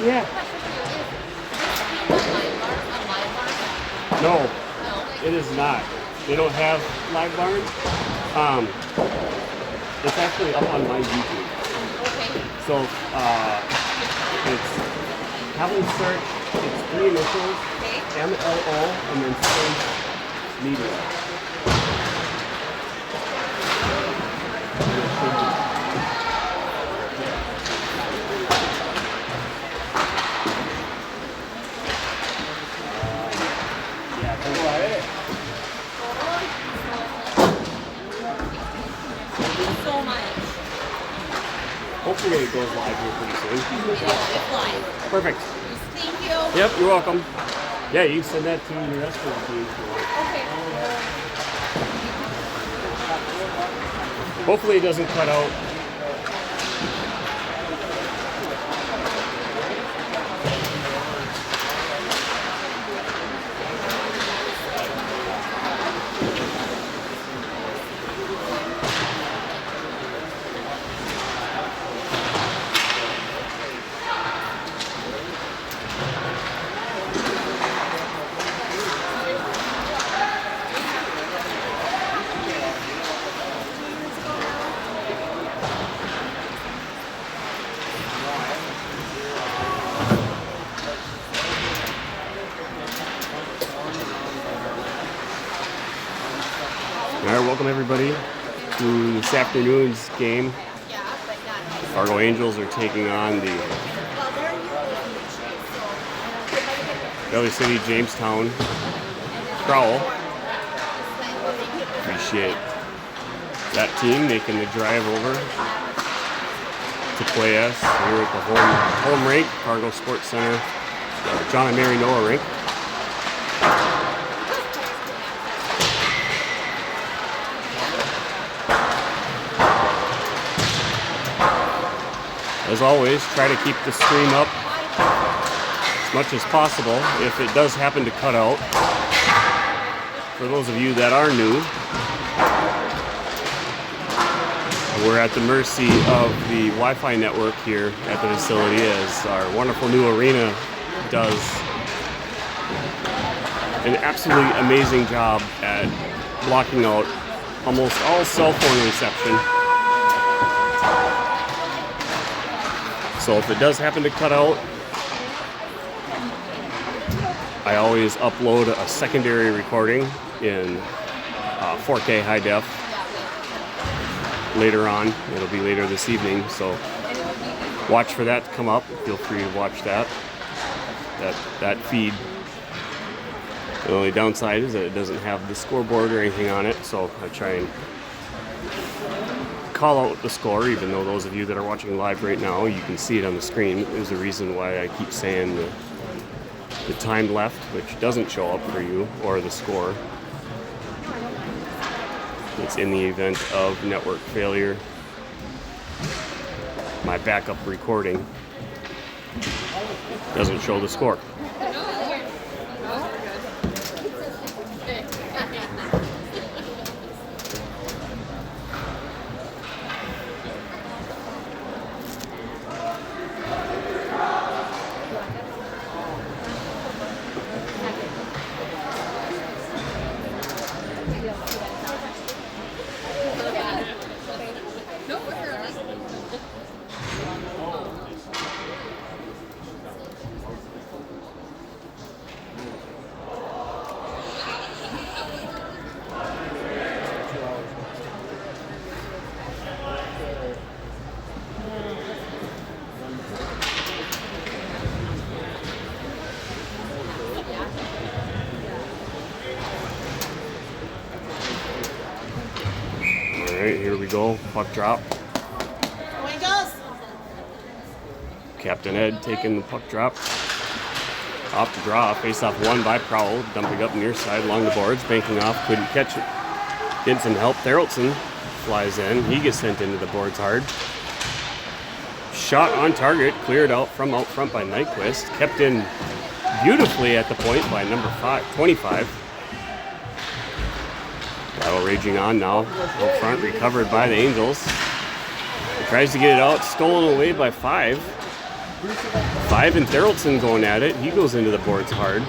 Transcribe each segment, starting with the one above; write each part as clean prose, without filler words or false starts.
Yeah. No, it is not. They don't have live barn. It's actually up on my YouTube. Okay. So it's have them search. It's 3 initials, Okay. MLO, and then space media. So much. Hopefully it goes live here pretty soon. It's live. Perfect. Thank you. Yep, you're welcome. Yeah, you can send that to the rest of the team if you want. Okay. Hopefully it doesn't cut out. All right, welcome everybody to this afternoon's game. Fargo Angels are taking on the Valley City Jamestown Prowl. Appreciate that team making the drive over to play us here at the home rink, Fargo Sports Center, John and Mary Noah rink. As always, try to keep the stream up as much as possible. If it does happen to cut out, for those of you that are new, we're at the mercy of the Wi-Fi network here at the facility as our wonderful new arena does an absolutely amazing job at blocking out almost all cell phone reception. So if it does happen to cut out, I always upload a secondary recording in 4K high def later on. It'll be later this evening, so watch for that to come up. Feel free to watch that feed. The only downside is that it doesn't have the scoreboard or anything on it, so I try and call out the score, even though those of you that are watching live right now, you can see it on the screen. There's a reason why I keep saying the time left, which doesn't show up for you, or the score. It's in the event of network failure. My backup recording doesn't show the score. Alright, here we go. Puck drop. Angels. Captain Ed taking the puck drop. Off the draw. Face off one by Prowl. Dumping up near side along the boards. Banking off. Couldn't catch it. Getting some help. Therrelson flies in. He gets sent into the boards hard. Shot on target. Cleared out from out front by Nyquist. Kept in beautifully at the point by number 25. Battle raging on now. Up front, recovered by the Angels. He tries to get it out, stolen away by 5. Five and Theraldson going at it. He goes into the boards hard.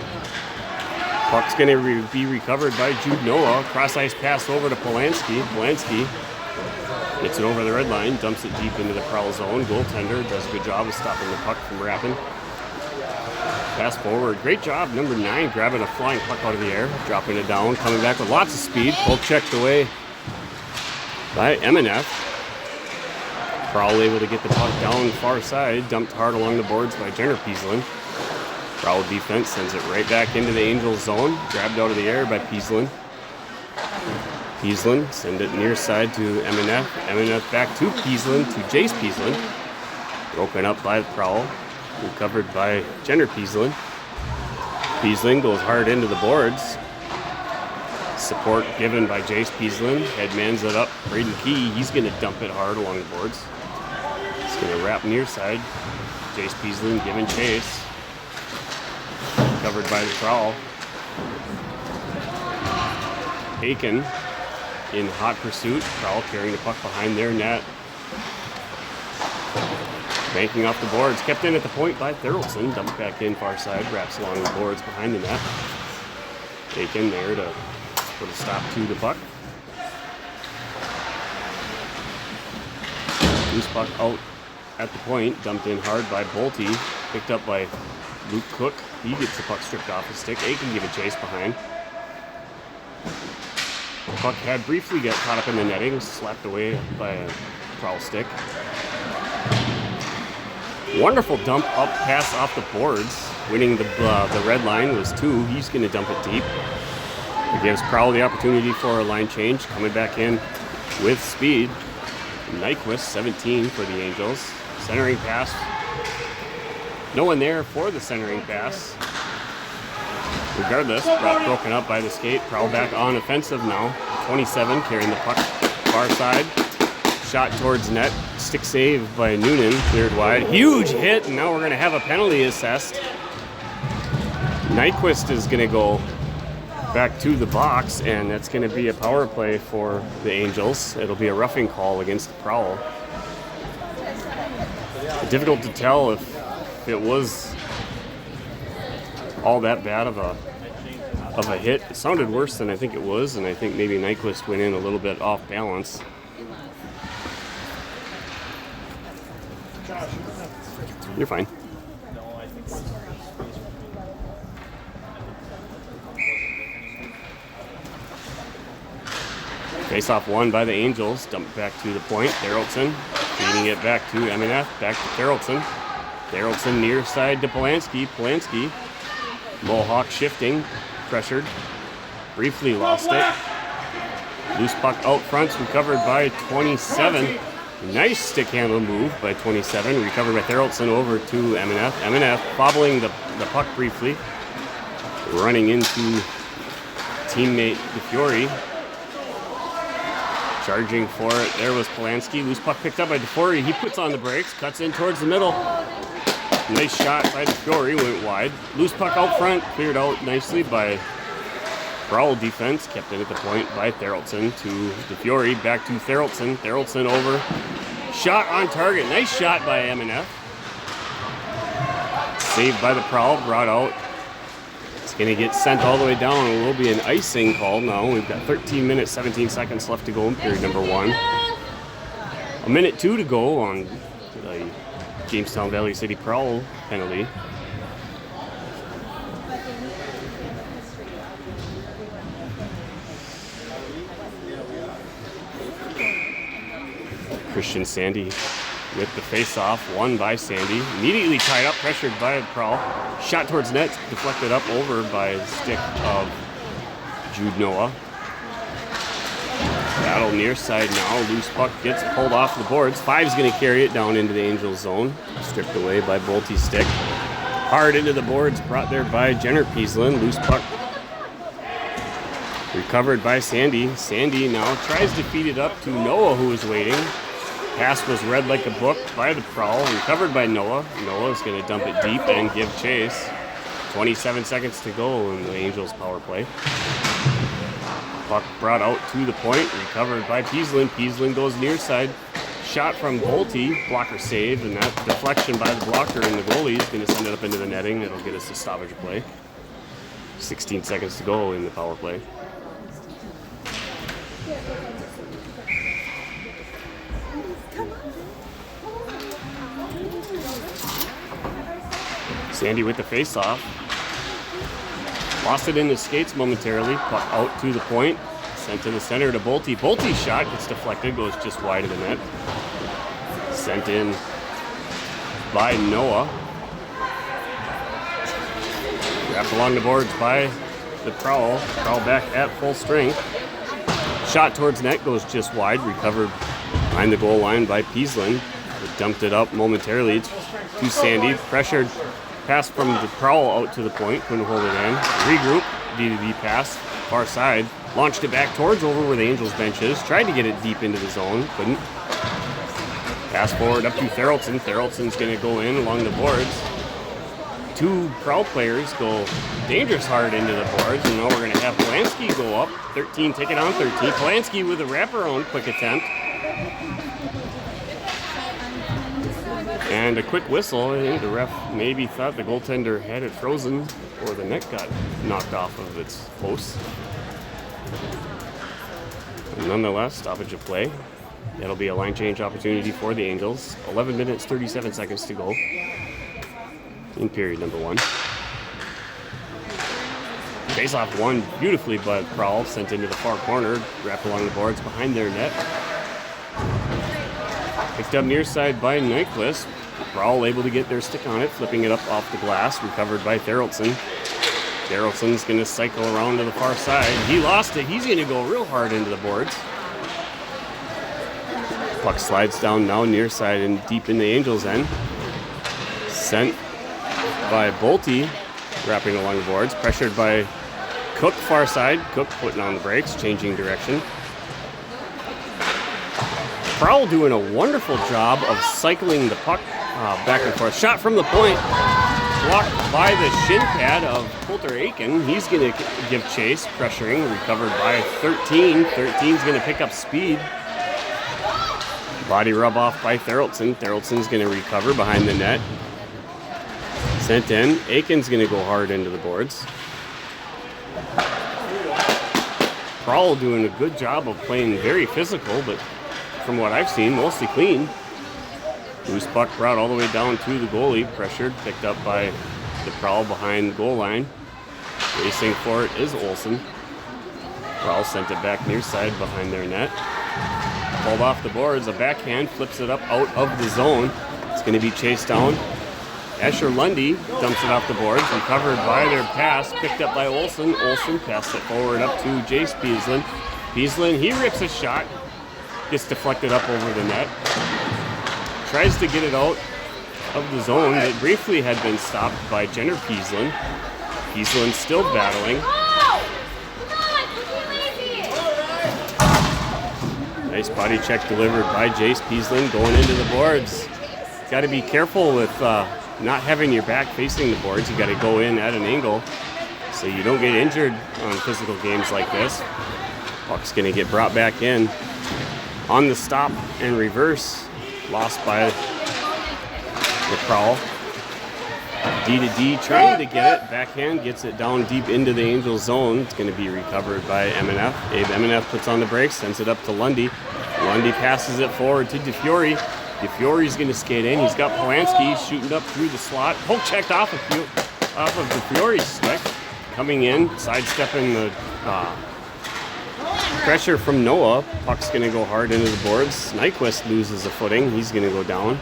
Puck's going to be recovered by Jude Noah. Cross ice pass over to Polanski. Polanski gets it over the red line, dumps it deep into the Prowl zone. Goaltender does a good job of stopping the puck from wrapping. Pass forward. Great job, number 9, grabbing a flying puck out of the air, dropping it down, coming back with lots of speed. Poke checked away by MNF. Prowl able to get the puck down far side, dumped hard along the boards by Jenner Pieslin. Prowl defense sends it right back into the Angels zone, grabbed out of the air by Pieslin. Pieslin send it near side to MNF. MNF back to Pieslin, to Jace Pieslin. Broken up by Prowl. Recovered by Jenner Pieslin. Pieslin goes hard into the boards. Support given by Jace Pieslin. Headmans it up. Braden Key, he's going to dump it hard along the boards. He's going to wrap near side. Jace Pieslin giving chase. Covered by the Prowl. Aiken in hot pursuit. Prowl carrying the puck behind their net. Banking off the boards, kept in at the point by Theraldson, dumped back in far side, wraps along the boards behind the net. Aiken there to put a stop to the puck. Loose puck out at the point, dumped in hard by Bolte, picked up by Luke Cook. He gets the puck stripped off his stick. Aiken give a chase behind. The puck had briefly got caught up in the netting, slapped away by a Prowl stick. Wonderful dump up pass off the boards. Winning the red line was 2. He's going to dump it deep. It gives Prowl the opportunity for a line change. Coming back in with speed. Nyquist, 17 for the Angels. Centering pass. No one there for the centering pass. Regardless, broken up by the skate. Prowl back on offensive now. 27 carrying the puck far side. Shot towards net. Stick save by Noonan. Cleared wide. Huge hit, and now we're going to have a penalty assessed. Nyquist is going to go back to the box, and that's going to be a power play for the Angels. It'll be a roughing call against the Prowl. Difficult to tell if it was all that bad of a hit. It sounded worse than I think it was, and I think maybe Nyquist went in a little bit off balance. You're fine. Face-off won by the Angels. Dumped back to the point. Theraldson feeding it back to MNF. Back to Theraldson. Theraldson near side to Polanski. Polanski. Mohawk shifting. Pressured. Briefly lost it. Loose puck out front. Recovered by 27. Nice stick handle move by 27. Recovered by Theraldson over to MNF. MNF bobbling the puck briefly. Running into teammate DeFiore. Charging for it. There was Polanski. Loose puck picked up by DeFiore. He puts on the brakes. Cuts in towards the middle. Nice shot by DeFiore. Went wide. Loose puck out front. Cleared out nicely by Prowl defense. Kept in at the point by Theraldson to DeFiore. Back to Theraldson. Theraldson over. Shot on target. Nice shot by MNF. Saved by the Prowl. Brought out. It's going to get sent all the way down. It will be an icing call now. We've got 13 minutes, 17 seconds left to go in period number 1. A minute 2 to go on the Jamestown Valley City Prowl penalty. Christian Sandy with the face-off, won by Sandy. Immediately tied up, pressured by Prowl. Shot towards net, deflected up over by the stick of Jude Noah. Battle near side now. Loose puck gets pulled off the boards. Five's going to carry it down into the Angels zone. Stripped away by Bolte's stick. Hard into the boards, brought there by Jenner Pieslin. Loose puck recovered by Sandy. Sandy now tries to feed it up to Noah, who is waiting. Pass was read like a book by the Prowl, recovered by Noah. Noah is going to dump it deep and give chase. 27 seconds to go in the Angels power play. Puck brought out to the point, recovered by Pieslin. Pieslin goes near side. shot from Bolte, blocker saved, and that deflection by the blocker and the goalie is going to send it up into the netting. It'll get us a stoppage play. 16 seconds to go in the power play. Sandy with the face-off. Lost it in the skates momentarily. Puck out to the point. Sent to the center to Bolte. Bolte's shot gets deflected, goes just wide of the net. Sent in by Noah. Wrapped along the boards by the Prowl. Prowl back at full strength. Shot towards net, goes just wide. Recovered behind the goal line by Pieslin. Dumped it up momentarily to Sandy. Pressured. Pass from the Prowl out to the point. Couldn't hold it in. Regroup. D2D pass. Far side. Launched it back towards over where the Angels bench is. Tried to get it deep into the zone. Couldn't. Pass forward up to Therrelson. Therrelson's going to go in along the boards. Two Prowl players go dangerous hard into the boards. And now we're going to have Polanski go up. 13, take it on 13. Polanski with a wraparound quick attempt. And a quick whistle. I think the ref maybe thought the goaltender had it frozen or the net got knocked off of its post. And nonetheless, stoppage of play. That'll be a line change opportunity for the Angels. 11 minutes, 37 seconds to go in period number 1. Face-off won beautifully by Prowl, sent into the far corner, wrapped along the boards behind their net. Picked up near side by Nyquist. Prowl able to get their stick on it, flipping it up off the glass, recovered by Therrelson. Therrelson's going to cycle around to the far side. He lost it. He's going to go real hard into the boards. Puck slides down now near side and deep in the Angels' end. Sent by Bolte, wrapping along the boards. Pressured by Cook far side. Cook putting on the brakes, changing direction. Prowl doing a wonderful job of cycling the puck back and forth. Shot from the point. Blocked by the shin pad of Coulter Aiken. He's going to give chase, pressuring, recovered by 13. 13's going to pick up speed. Body rub off by Therrelson. Therrelson's going to recover behind the net. Sent in. Aiken's going to go hard into the boards. Prowl doing a good job of playing very physical, but from what I've seen, mostly clean. Loose puck brought all the way down to the goalie. Pressured, picked up by the Prowl behind the goal line. Racing for it is Olsen. Prowl sent it back near side behind their net. Pulled off the boards, a backhand, flips it up out of the zone. It's going to be chased down. Asher Lundy dumps it off the boards, recovered by their pass, picked up by Olsen. Olsen passed it forward up to Jace Pieslin. Pieslin, he rips a shot, gets deflected up over the net. Tries to get it out of the zone. It briefly had been stopped by Jenner Pieslin. Pieslin still battling. Nice body check delivered by Jace Pieslin going into the boards. Got to be careful with not having your back facing the boards. You got to go in at an angle so you don't get injured on physical games like this. Puck's going to get brought back in. On the stop and reverse, lost by the Prowl. D2D trying to get it. Backhand gets it down deep into the Angels zone. It's going to be recovered by Emeneff. Abe Emeneff puts on the brakes, sends it up to Lundy. Lundy passes it forward to DeFiore. DeFiore's going to skate in. He's got Polanski shooting up through the slot. Poke checked off of DeFiore's stick. Coming in, sidestepping the pressure from Noah. Puck's going to go hard into the boards. Nyquist loses a footing. He's going to go down.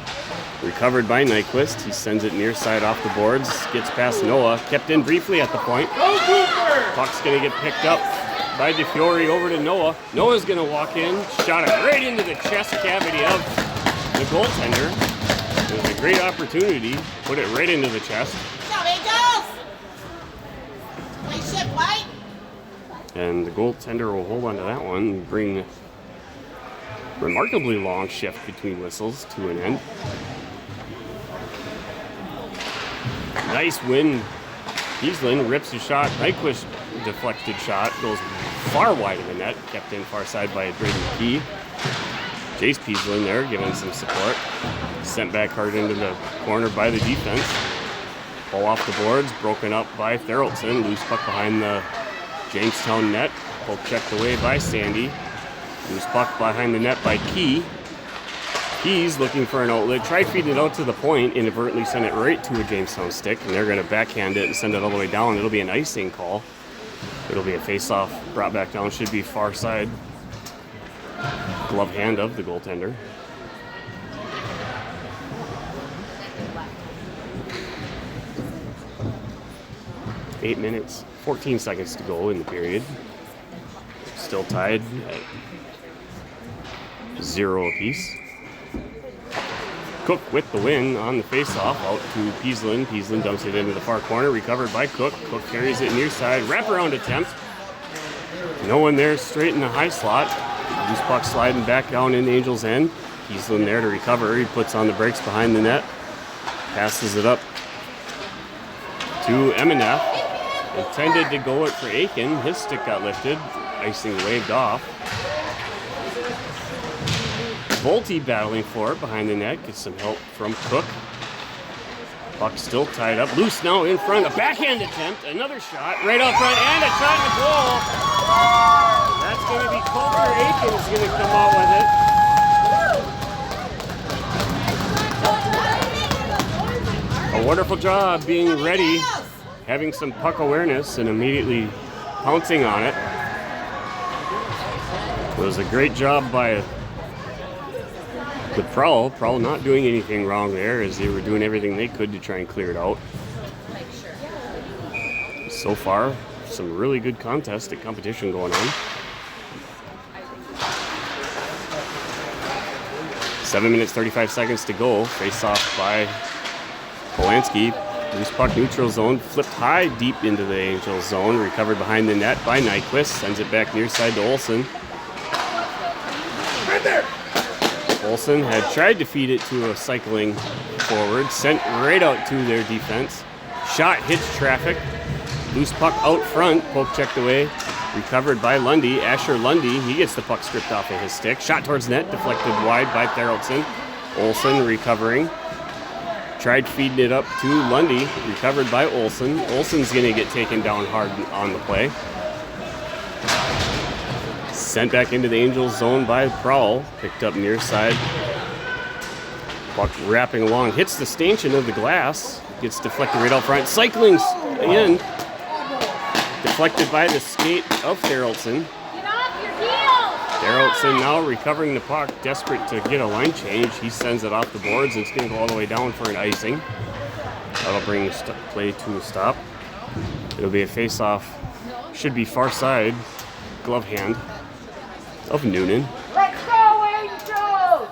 Recovered by Nyquist. He sends it near side off the boards. Gets past Noah. Kept in briefly at the point. Puck's going to get picked up by DeFiore over to Noah. Noah's going to walk in. Shot it right into the chest cavity of the goaltender. It was a great opportunity. Put it right into the chest. And the goaltender will hold on to that one and bring remarkably long shift between whistles to an end. Nice win. Pieslin rips a shot. Nyquist deflected shot. Goes far wide of the net. Kept in far side by Braden Key. Jace Peasley there giving some support. Sent back hard into the corner by the defense. Ball off the boards, broken up by Theraldson. Loose puck behind the Jamestown net. Poke checked away by Sandy. Loose puck behind the net by Key. Key's looking for an outlet. Tried feeding it out to the point, inadvertently sent it right to a Jamestown stick, and they're going to backhand it and send it all the way down. It'll be an icing call. It'll be a face-off brought back down. Should be far side. Glove hand of the goaltender. Eight minutes, 14 seconds to go in the period. Still tied at 0 apiece. Cook with the win on the faceoff out to Peaslin. Peaslin dumps it into the far corner, recovered by Cook. Cook carries it near side, wraparound attempt. No one there, straight in the high slot. Loose puck sliding back down in Angels' end. Peaslin there to recover. He puts on the brakes behind the net. Passes it up to Emenef. Intended to go it for Aiken. His stick got lifted. Icing waved off. Bolte battling for it behind the net. Gets some help from Cook. Puck still tied up. Loose now in front. A backhand attempt. Another shot right out front. And a shot in the goal. That's going to be Colter Aiken is going to come out with it. A wonderful job being ready. Having some puck awareness and immediately pouncing on it. It was a great job by the Prowl. Prowl not doing anything wrong there as they were doing everything they could to try and clear it out. So far, some really good contest and competition going on. 7 minutes, 35 seconds to go. Face off by Polanski. Loose puck neutral zone, flipped high deep into the Angels zone, recovered behind the net by Nyquist, sends it back near side to Olsen. Right there. Olsen had tried to feed it to a cycling forward, sent right out to their defense. Shot hits traffic, loose puck out front, poke checked away, recovered by Lundy. Asher Lundy, he gets the puck stripped off of his stick. Shot towards net, deflected wide by Theraldson. Olsen recovering. Tried feeding it up to Lundy, recovered by Olsen. Olsen's going to get taken down hard on the play. Sent back into the Angels zone by Prowl, picked up near side. Puck wrapping along, hits the stanchion of the glass, gets deflected right out front. Cycling in, deflected by the skate of Theraldson. Theraldson now recovering the puck, desperate to get a line change. He sends it off the boards and it's going to go all the way down for an icing. That'll bring play to a stop. It'll be a face-off. Should be far side. Glove hand of Noonan. Let's go, Angels!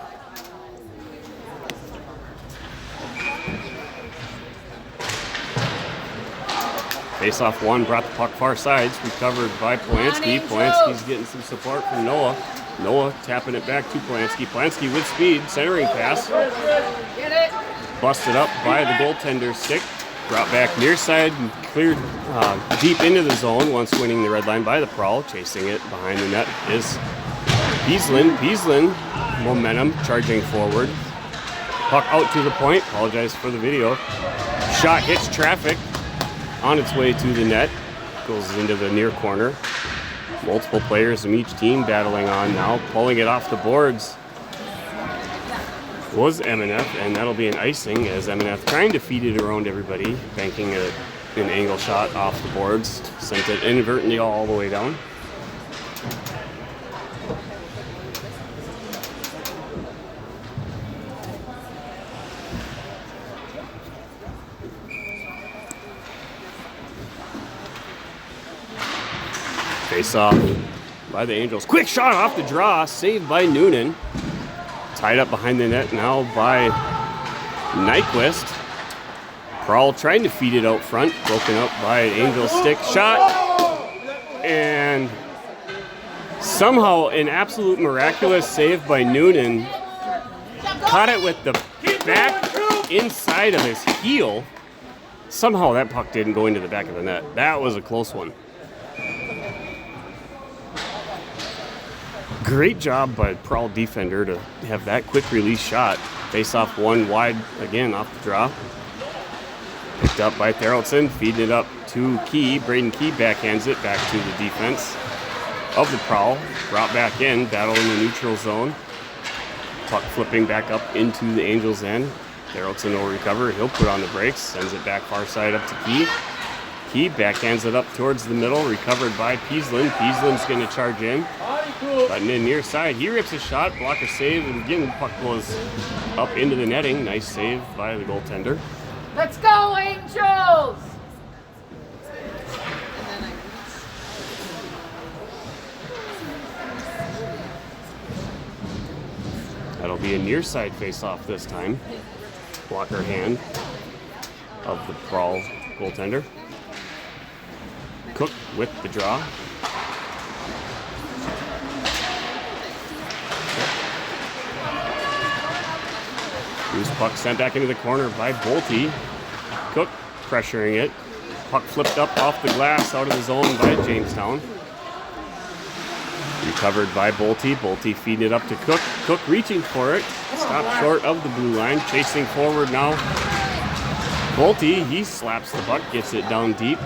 Face-off one, brought the puck far sides, recovered by Polanski. Polanski's getting some support from Noah. Noah tapping it back to Polanski. Polanski with speed, centering pass. Get it! Busted up by the goaltender's stick. Brought back near side and cleared deep into the zone once winning the red line by the Prowl. Chasing it behind the net is Peaslin. Peaslin, momentum, charging forward. Puck out to the point. Apologize for the video. Shot hits traffic. On its way to the net, goes into the near corner. Multiple players from each team battling on now, pulling it off the boards was Emenef, and that'll be an icing as Emenef trying to feed it around everybody, banking an angle shot off the boards, sent it inadvertently all the way down. Face off by the Angels. Quick shot off the draw, saved by Noonan. Tied up behind the net now by Nyquist. Prowl trying to feed it out front, broken up by an Angel stick shot. And somehow an absolute miraculous save by Noonan. Caught it with the back inside of his heel. Somehow that puck didn't go into the back of the net. That was a close one. Great job by Prowl defender to have that quick release shot. Face off one wide again off the draw. Picked up by Theraldson, feeding it up to Key. Braden Key backhands it back to the defense of the Prowl. Brought back in, battle in the neutral zone. Puck flipping back up into the Angels' end. Theraldson will recover. He'll put on the brakes. Sends it back far side up to Key. Key backhands it up towards the middle. Recovered by Peaslin. Peaslin's going to charge in. Button in near side. He rips a shot. Blocker save. And again, puck goes up into the netting. Nice save by the goaltender. Let's go, Angels! That'll be a near side face-off this time. Blocker hand of the Prowl goaltender. Cook with the draw. Loose puck sent back into the corner by Bolte. Cook pressuring it. Puck flipped up off the glass out of the zone by Jamestown. Recovered by Bolte. Bolte feeding it up to Cook. Cook reaching for it. Stopped short of the blue line. Chasing forward now. Bolte, he slaps the puck, gets it down deep.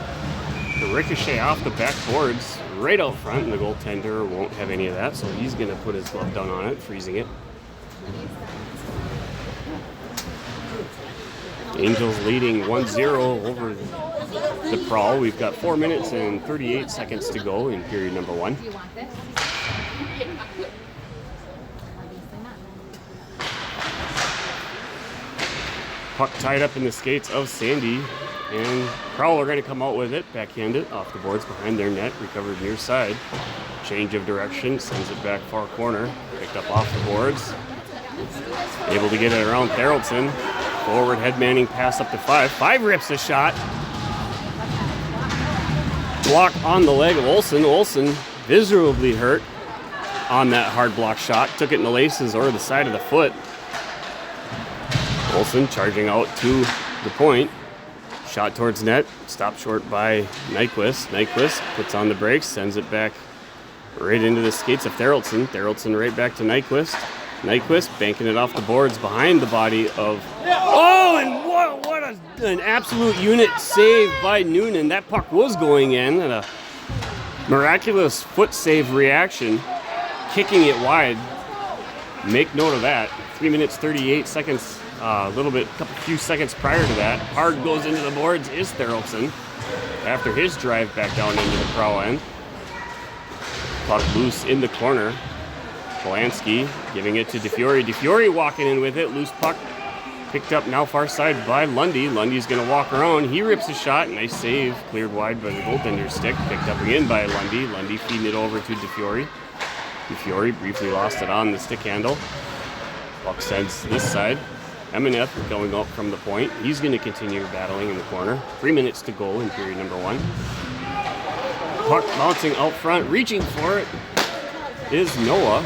The ricochet off the backboards right out front, and the goaltender won't have any of that, so he's going to put his glove down on it, freezing it. Angels leading 1-0 over the Prowl. We've got 4 minutes and 38 seconds to go in period number 1. Puck tied up in the skates of Sandy, and Prowl are going to come out with it, backhand it off the boards behind their net, recovered near side. Change of direction, sends it back far corner, picked up off the boards. Able to get it around Theraldson. Forward headmanning pass up to 5. 5 rips a shot. Block on the leg of Olsen. Olsen visibly hurt on that hard block shot. Took it in the laces or the side of the foot. Olsen charging out to the point. Shot towards net. Stopped short by Nyquist. Nyquist puts on the brakes. Sends it back right into the skates of Theraldson. Theraldson right back to Nyquist. Nyquist banking it off the boards behind the body of... Oh, and what an absolute unit save by Noonan. That puck was going in, and a miraculous foot save reaction, kicking it wide. Make note of that. 3 minutes, 38 seconds, few seconds prior to that. Hard goes into the boards is Theraldson after his drive back down into the Prowl end. Puck loose in the corner. Polanski giving it to DeFiore. DeFiore walking in with it. Loose puck picked up now far side by Lundy. Lundy's going to walk around. He rips a shot. Nice save. Cleared wide by the goaltender's stick. Picked up again by Lundy. Lundy feeding it over to DeFiore. DeFiore briefly lost it on the stick handle. Puck sends this side. Emineth going up from the point. He's going to continue battling in the corner. 3 minutes to go in period number 1. Puck bouncing out front. Reaching for it is Noah.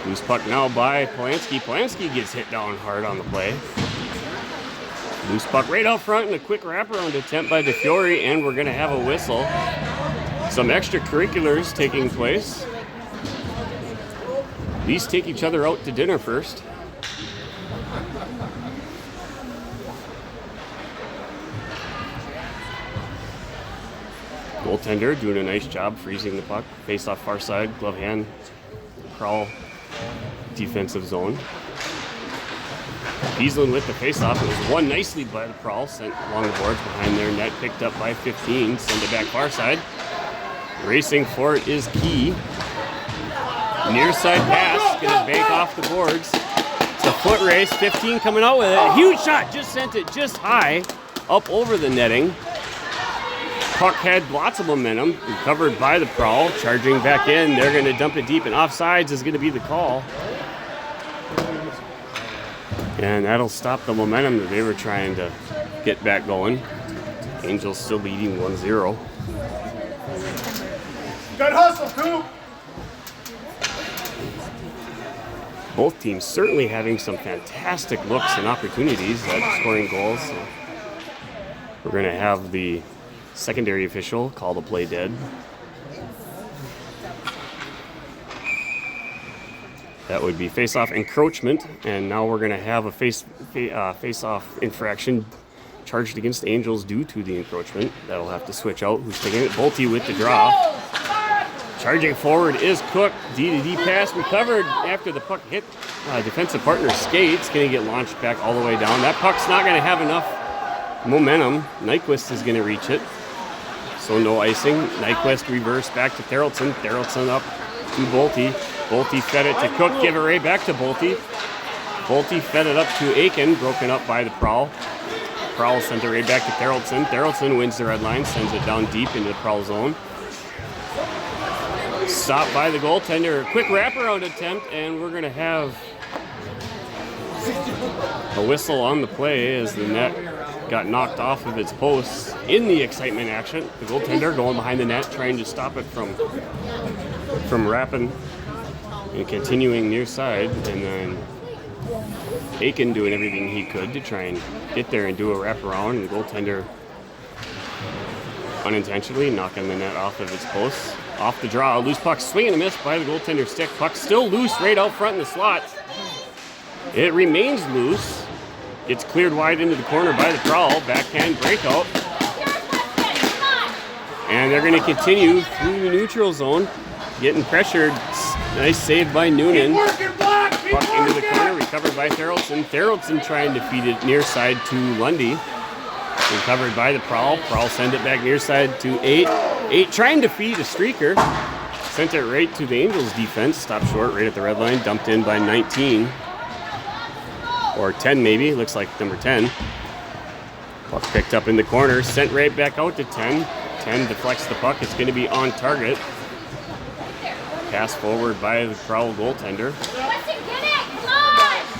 Loose puck now by Polanski. Polanski gets hit down hard on the play. Loose puck right out front and a quick wraparound attempt by DeFiore, and we're going to have a whistle. Some extracurriculars taking place. These take each other out to dinner first. Goaltender doing a nice job freezing the puck. Face off far side, glove hand. Prowl defensive zone. Peaslin with the face-off. It was won nicely by the Prowl. Sent along the boards behind their net. Picked up by 15. Send it back far side. Racing for it is Key. Near side pass. Gonna bank off the boards. It's a foot race. 15 coming out with it. Huge shot. Just sent it just high up over the netting. Puck had lots of momentum. Recovered by the Prowl. Charging back in. They're going to dump it deep, and offsides is going to be the call. And that'll stop the momentum that they were trying to get back going. Angels still leading 1-0. Good hustle, Coop! Both teams certainly having some fantastic looks and opportunities at scoring goals. So we're going to have the secondary official call the play dead. That would be face-off encroachment, and now we're going to have a face-off infraction charged against the Angels due to the encroachment. That'll have to switch out. Who's taking it? Bolte with the draw. Charging forward is Cook. D-to-D pass recovered after the puck hit defensive partner skates. Going to get launched back all the way down. That puck's not going to have enough momentum. Nyquist is going to reach it. So no icing. Nyquist reverse back to Therrelson. Therrelson up to Bolte. Bolte fed it to Cook. Give it right back to Bolte. Bolte fed it up to Aiken. Broken up by the Prowl. Prowl sent it right back to Therrelson. Therrelson wins the red line. Sends it down deep into the Prowl zone. Stopped by the goaltender. Quick wraparound attempt, and we're going to have a whistle on the play as the net got knocked off of its posts in the excitement action. The goaltender going behind the net, trying to stop it from wrapping and continuing near side, and then Aiken doing everything he could to try and get there and do a wraparound, and the goaltender unintentionally knocking the net off of its posts. Off the draw, loose puck, swing and a miss by the goaltender stick. Puck still loose right out front in the slot. It remains loose. Gets cleared wide into the corner by the Prowl. Backhand breakout. And they're going to continue through the neutral zone. Getting pressured. Nice save by Noonan. Puck into the corner, recovered by Therrelson. Therrelson trying to feed it near side to Lundy. Recovered by the Prowl. Prowl send it back near side to 8. 8 trying to feed a streaker. Sent it right to the Angels defense. Stopped short right at the red line. Dumped in by 19. Or 10 maybe. Looks like number 10. Puck picked up in the corner. Sent right back out to 10. 10 deflects the puck. It's going to be on target. Pass forward by the Prowl goaltender.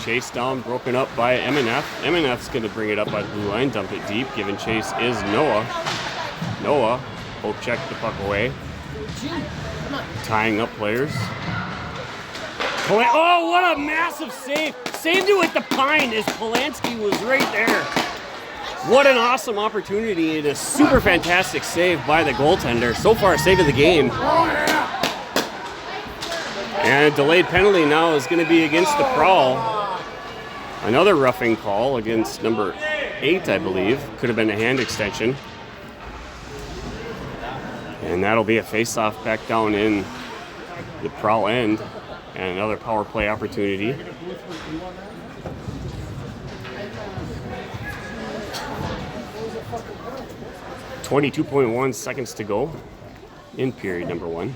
Chase down, broken up by MNF. MNF's going to bring it up by the blue line, dump it deep. Giving chase is Noah. Noah poke check the puck away. Tying up players. Oh, what a massive save. Saved it with the pine as Polanski was right there. What an awesome opportunity and a super fantastic save by the goaltender. So far, save of the game. And a delayed penalty now is going to be against the Prowl. Another roughing call against number 8, I believe. Could have been a hand extension. And that'll be a face-off back down in the Prowl end. And another power play opportunity. .1 seconds to go in period number 1.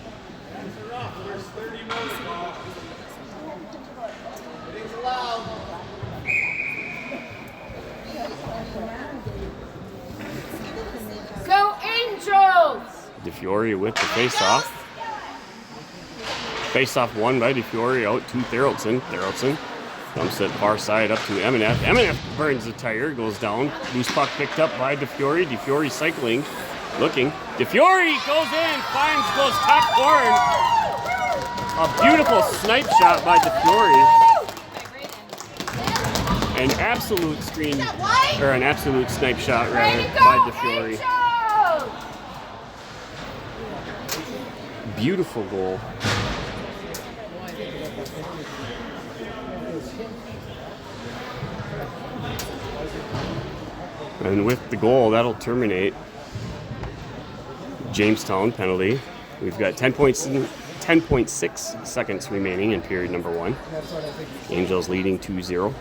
Go Angels! DeFiore with the face-off. Face-off won by DeFiore out to Therrelson. Therrelson dumps it far side up to MNF. MNF burns the tire, goes down. Loose puck picked up by DeFiore. DeFiore cycling, looking. DeFiore goes in, finds, goes top corner. A beautiful snipe shot by DeFiore. An absolute snipe shot rather by DeFiore. Beautiful goal. And with the goal, that'll terminate Jamestown penalty. We've got 10.6 seconds remaining in period number 1. Angels leading 2-0.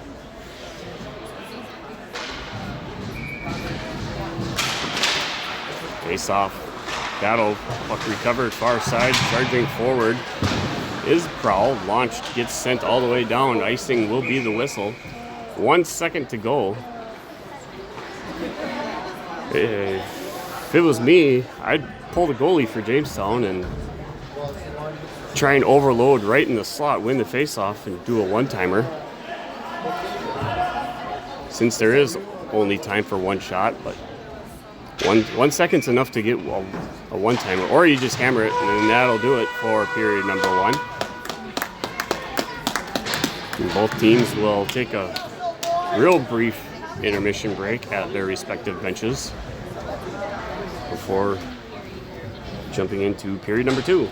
Face off. Battle. Puck recovered far side. Charging forward is Prowl. Launched. Gets sent all the way down. Icing will be the whistle. 1 second to go. If it was me, I'd pull the goalie for Jamestown and try and overload right in the slot, win the face-off, and do a one-timer. Since there is only time for one shot, but 1 second's enough to get a one-timer, or you just hammer it, and then that'll do it for period number 1. And both teams will take a real brief intermission break at their respective benches before jumping into period number 2.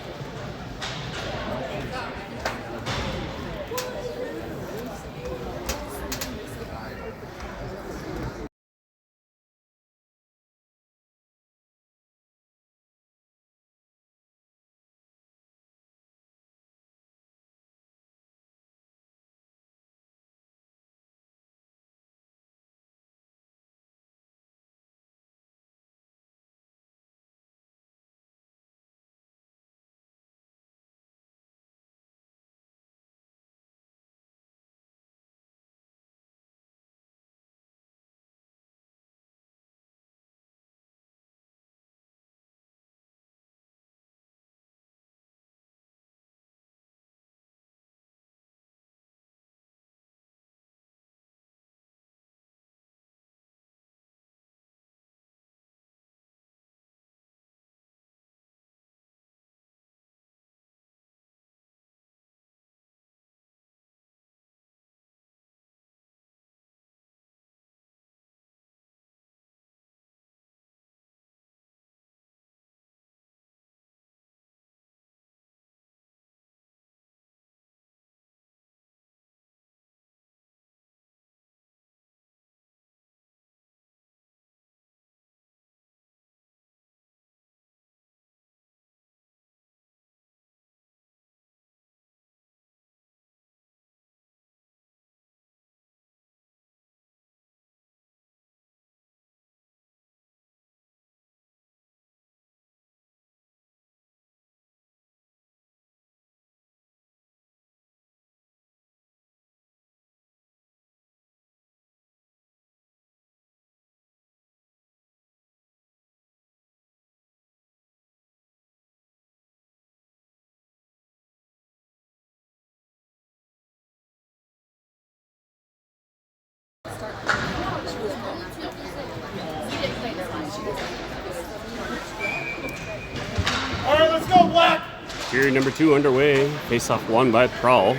Period number 2 underway. Face-off won by Prowl.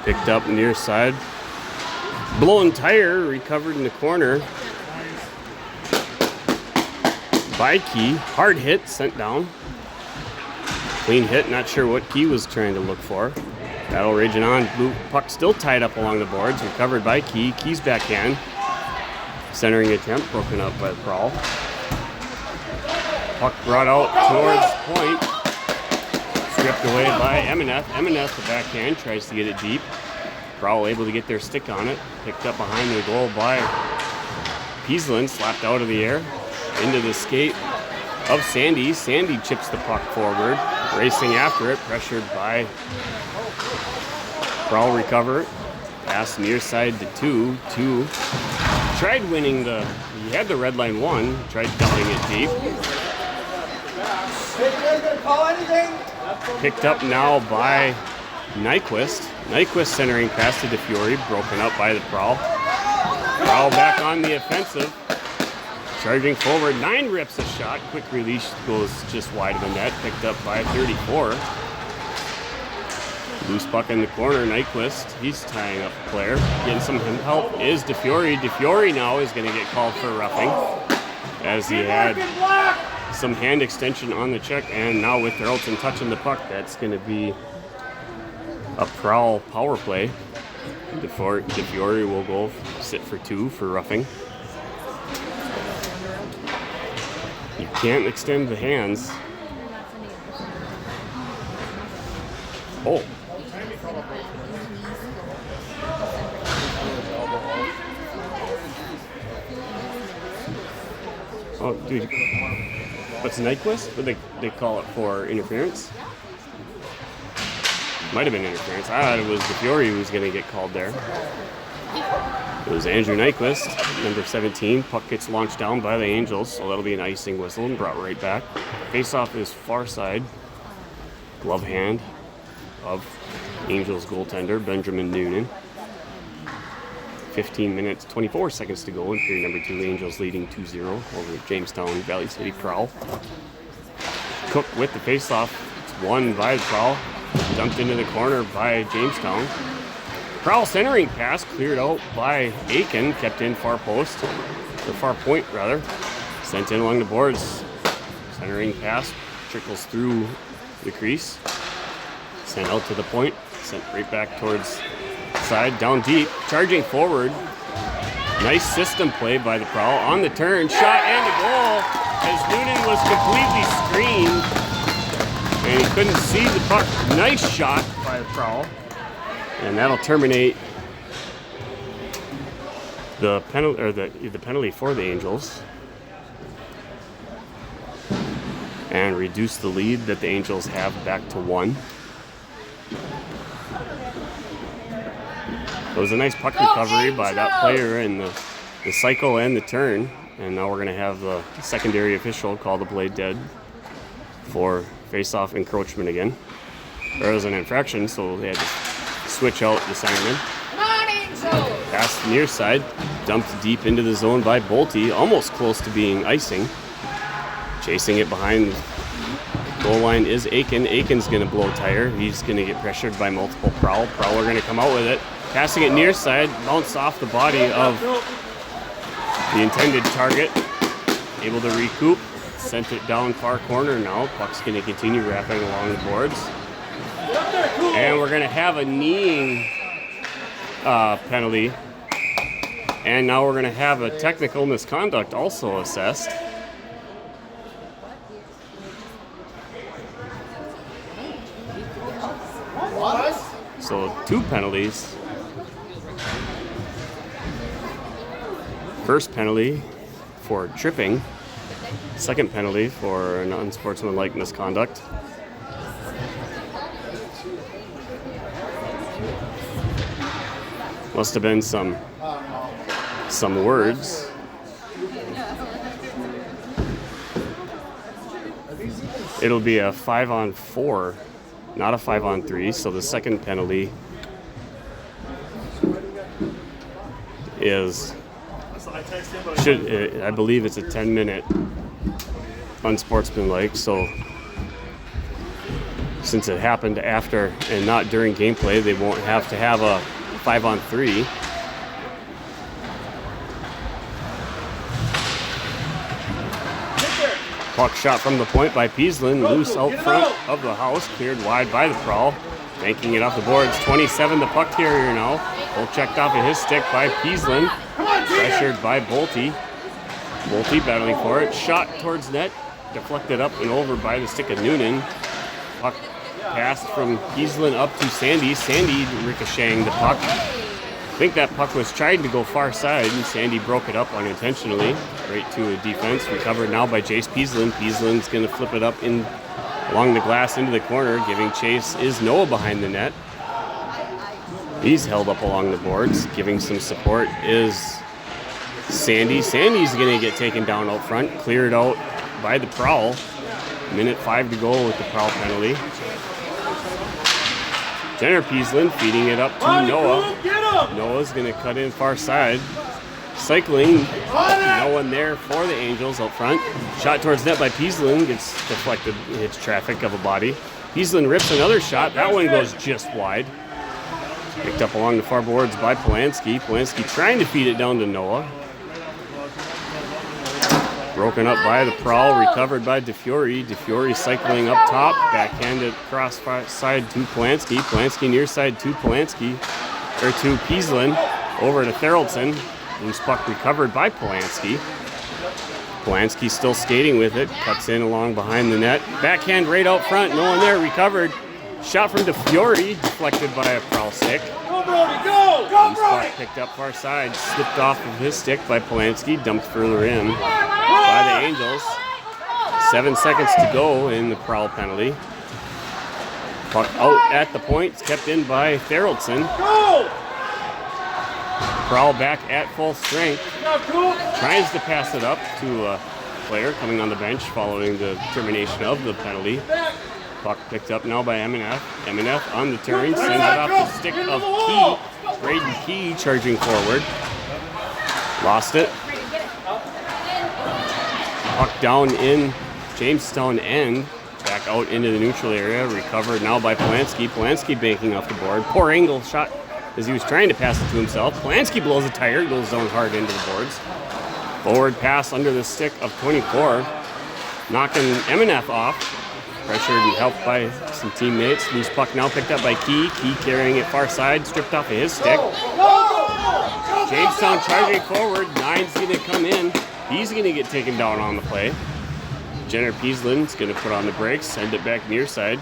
Picked up near side. Blown tire recovered in the corner by Key. Hard hit sent down. Clean hit, not sure what Key was trying to look for. Battle raging on. Blue puck still tied up along the boards. Recovered by Key. Key's backhand. Centering attempt broken up by Prowl. Puck brought out towards point. Stripped away by Emineth. Emineth, the backhand, tries to get it deep. Prowl able to get their stick on it. Picked up behind the goal by Peasland. Slapped out of the air. Into the skate of Sandy. Sandy chips the puck forward. Racing after it. Pressured by Prowl. Recover. Pass near side to 2. 2. Tried winning the... He had the red line 1. Tried dumping it deep. Picked up now by Nyquist. Nyquist centering pass to DeFiore, broken up by the Prowl. Prowl back on the offensive. Charging forward, 9 rips a shot. Quick release goes just wide of the net. Picked up by 34. Loose puck in the corner, Nyquist. He's tying up a player. Getting some help is DeFiore. DeFiore now is going to get called for roughing, as he had some hand extension on the check, and now with Thorolton touching the puck, that's going to be a Prowl power play. DeFiore will go sit for 2 for roughing. You can't extend the hands. Oh. Oh, dude. What's Nyquist? What they call it for interference? Might have been interference. I thought it was DeFiore who was going to get called there. It was Andrew Nyquist, number 17. Puck gets launched down by the Angels, so that'll be an icing whistle and brought right back. Face-off is far side. Glove hand of Angels goaltender Benjamin Noonan. 15 minutes, 24 seconds to go in period number 2. Angels leading 2-0 over Jamestown Valley City Prowl. Cook with the face-off. It's won by Prowl. Dumped into the corner by Jamestown. Prowl centering pass cleared out by Aiken. Kept in far post, or far point rather. Sent in along the boards. Centering pass trickles through the crease. Sent out to the point. Sent right back towards side, down deep, charging forward. Nice system play by the Prowl. On the turn, shot and a goal as Noonan was completely screened and he couldn't see the puck. Nice shot by the Prowl, and that'll terminate the penalty, or the penalty for the Angels, and reduce the lead that the Angels have back to 1. It was a nice puck recovery by that player in the cycle and the turn. And now we're going to have the secondary official call the play dead for face-off encroachment again. There was an infraction, so they had to switch out the centerman. Pass near side, dumped deep into the zone by Bolte, almost close to being icing. Chasing it behind goal line is Aiken. Aiken's going to blow tire. He's going to get pressured by multiple Prowl. Prowl are going to come out with it. Passing it near side, bounced off the body of the intended target. Able to recoup. Sent it down far corner now. Puck's going to continue wrapping along the boards. And we're going to have a kneeing penalty. And now we're going to have a technical misconduct also assessed. So 2 penalties. First penalty for tripping. Second penalty for an unsportsmanlike misconduct. Must have been some words. It'll be a 5-on-4, not a 5-on-3. So the second penalty is, I believe it's a 10-minute unsportsmanlike. So Since it happened after and not during gameplay, they won't have to have a 5-on-3. Puck shot from the point by Peaslin, loose out front of the house, cleared wide by the Prowl. Banking it off the boards, 27 the puck carrier now. Pull checked off of his stick by Peaslin, pressured by Bolte. Bolte battling for it, shot towards net, deflected up and over by the stick of Noonan. Puck passed from Peaslin up to Sandy. Sandy ricocheting the puck. I think that puck was trying to go far side, and Sandy broke it up unintentionally. Right to a defense, recovered now by Jace Peaslin. Peaslin's going to flip it up in along the glass into the corner. Giving chase is Noah behind the net. He's held up along the boards. Giving some support is Sandy. Sandy's going to get taken down out front, cleared out by the Prowl. Minute 5 to go with the Prowl penalty. Jenner Peaslin feeding it up to Noah. Noah's going to cut in far side. Cycling, no one there for the Angels up front. Shot towards net by Peaslin, gets deflected, hits traffic of a body. Peaslin rips another shot. That one goes just wide. Picked up along the far boards by Polanski. Polanski trying to feed it down to Noah. Broken up by the Prowl, recovered by DeFiore. DeFiore cycling up top, backhanded cross side to Polanski. Polanski near side to Polanski, or to Peaslin, over to Theraldson. Loose puck recovered by Polanski. Polanski still skating with it, cuts in along behind the net. Backhand right out front, no one there, recovered. Shot from DeFiore, deflected by a Prowl stick. Go, Brody, go! Go, Loose Brody! puck picked up far side, slipped off of his stick by Polanski, dumped further in by the Angels. 7 seconds to go in the Prowl penalty. Puck out at the point, kept in by Theraldson. Go! Prowl back at full strength. Tries to pass it up to a player coming on the bench following the termination of the penalty. Puck picked up now by MNF. MNF on the turn, sends it off the stick of Key. Braden Key charging forward. Lost it. Puck down in Jamestown end. Back out into the neutral area. Recovered now by Polanski. Polanski banking off the board. Poor angle shot as he was trying to pass it to himself. Polanski blows a tire, goes down hard into the boards. Forward pass under the stick of 24. Knocking MNF off. Pressured and helped by some teammates. Loose puck now picked up by Key. Key carrying it far side, stripped off of his stick. Jamestown charging forward. Nine's going to come in. He's going to get taken down on the play. Jenner Peaslin's going to put on the brakes, send it back near side.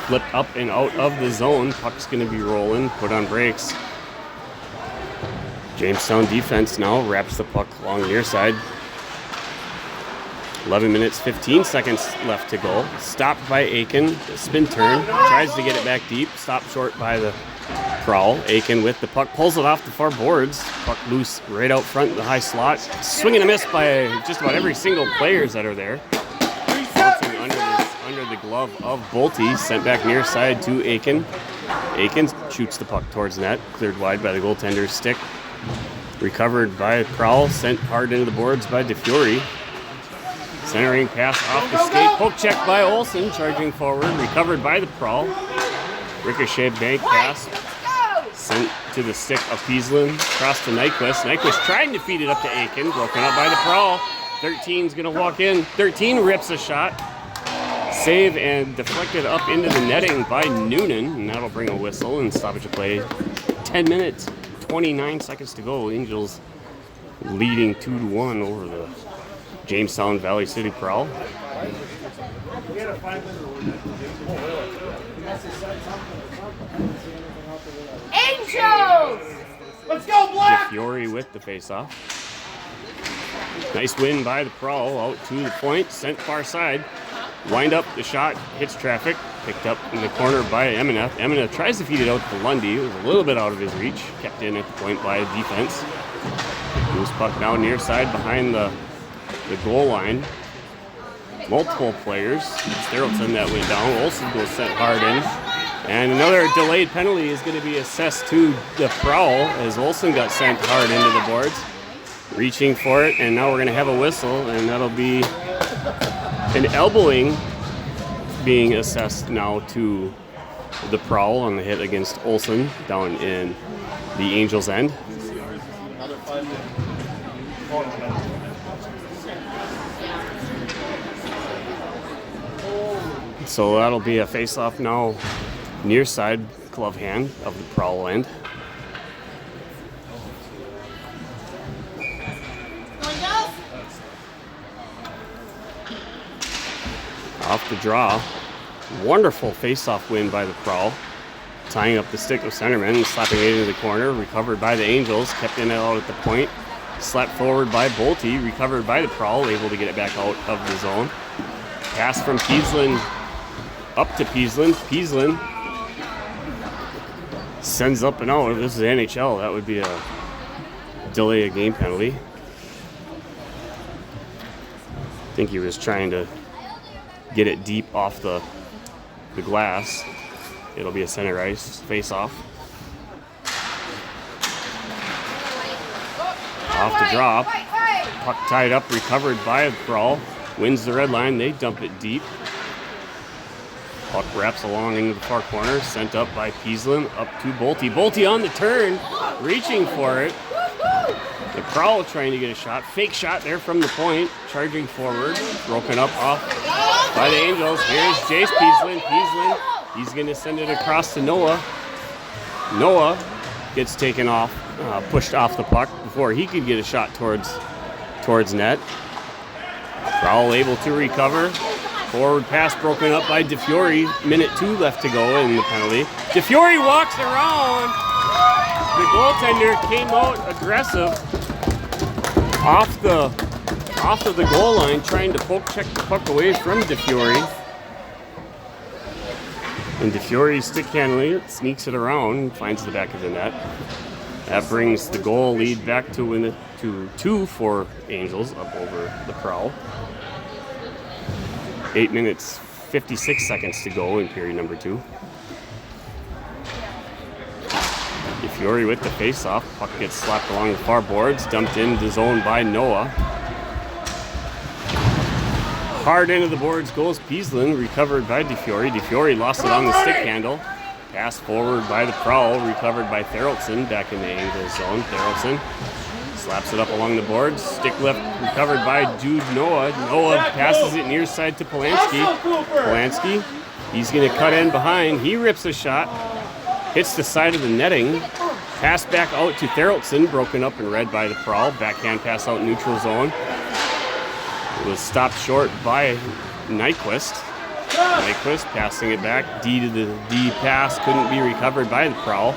Flip up and out of the zone. Puck's going to be rolling, put on brakes. Jamestown defense now wraps the puck along near side. 11 minutes, 15 seconds left to go. Stopped by Aiken. Spin turn. Tries to get it back deep. Stopped short by the Prowl. Aiken with the puck. Pulls it off the far boards. Puck loose right out front in the high slot. Swing and a miss by just about every single players that are there. Bouncing under the glove of Bolte. Sent back near side to Aiken. Aiken shoots the puck towards net. Cleared wide by the goaltender's stick. Recovered by Prowl. Sent hard into the boards by DeFiore. Centering pass off the skate. Poke check by Olsen. Charging forward. Recovered by the Prowl. Ricochet bank pass. Sent to the stick of Peaslin. Across to Nyquist. Nyquist trying to feed it up to Aiken. Broken up by the Prowl. 13's going to walk in. 13 rips a shot. Save and deflected up into the netting by Noonan. And that'll bring a whistle and stoppage of play. 10 minutes, 29 seconds to go. Angels leading 2-1 over the Jamestown Valley City Prowl. Angels! Let's go, Black! DeFiore with the faceoff. Nice win by the Prowl out to the point, sent far side. Wind up the shot, hits traffic, picked up in the corner by MNF. MNF tries to feed it out to Lundy. It was a little bit out of his reach, kept in at the point by defense. Loose puck down near side behind the goal line. Multiple players. It's Theraldson that went down. Olsen goes sent hard in. And another delayed penalty is going to be assessed to the Prowl as Olsen got sent hard into the boards. Reaching for it, and now we're going to have a whistle, and that'll be an elbowing being assessed now to the Prowl on the hit against Olsen down in the Angels' end. So that'll be a face-off now near side glove hand of the Prowl end. Off the draw. Wonderful face-off win by the Prowl. Tying up the stick of centerman and slapping it into the corner. Recovered by the Angels. Kept in and out at the point. Slapped forward by Bolte. Recovered by the Prowl. Able to get it back out of the zone. Pass from Peaslin up to Peaslin. Peaslin sends up and out. If this is NHL, that would be a delay a game penalty. I think he was trying to get it deep off the glass. It'll be a center ice face-off. Off the drop. Puck tied up, recovered by Prowl. Wins the red line. They dump it deep. Puck wraps along into the far corner. Sent up by Peaslin. Up to Bolte. Bolte on the turn. Reaching for it. The Prowl trying to get a shot. Fake shot there from the point. Charging forward. Broken up off by the Angels. Here's Jace Peaslin. Peaslin. He's going to send it across to Noah. Noah gets taken off, pushed off the puck before he could get a shot towards net. Prowl able to recover. Forward pass broken up by DeFiore. Minute 2 left to go in the penalty. DeFiore walks around. The goaltender came out aggressive off of the goal line, trying to poke check the puck away from DeFiore. And DeFiore stick handling it, sneaks it around, finds the back of the net. That brings the goal lead back to 2 for Angels up over the Prowl. 8 minutes, 56 seconds to go in period number 2. DeFiore with the face-off. Puck gets slapped along the far boards, dumped into zone by Noah. Hard into the boards goes Peaslin, recovered by DeFiore. DeFiore lost it on the stick handle. Pass forward by the Prowl, recovered by Theraldson back in the Angels zone. Theraldson slaps it up along the boards. Stick left recovered by Jude Noah. Noah passes it near side to Polanski. Polanski, he's going to cut in behind. He rips a shot, hits the side of the netting. Pass back out to Theraldson, broken up and read by the Prowl. Backhand pass out neutral zone. It was stopped short by Nyquist. Nyquist passing it back. D pass couldn't be recovered by the Prowl.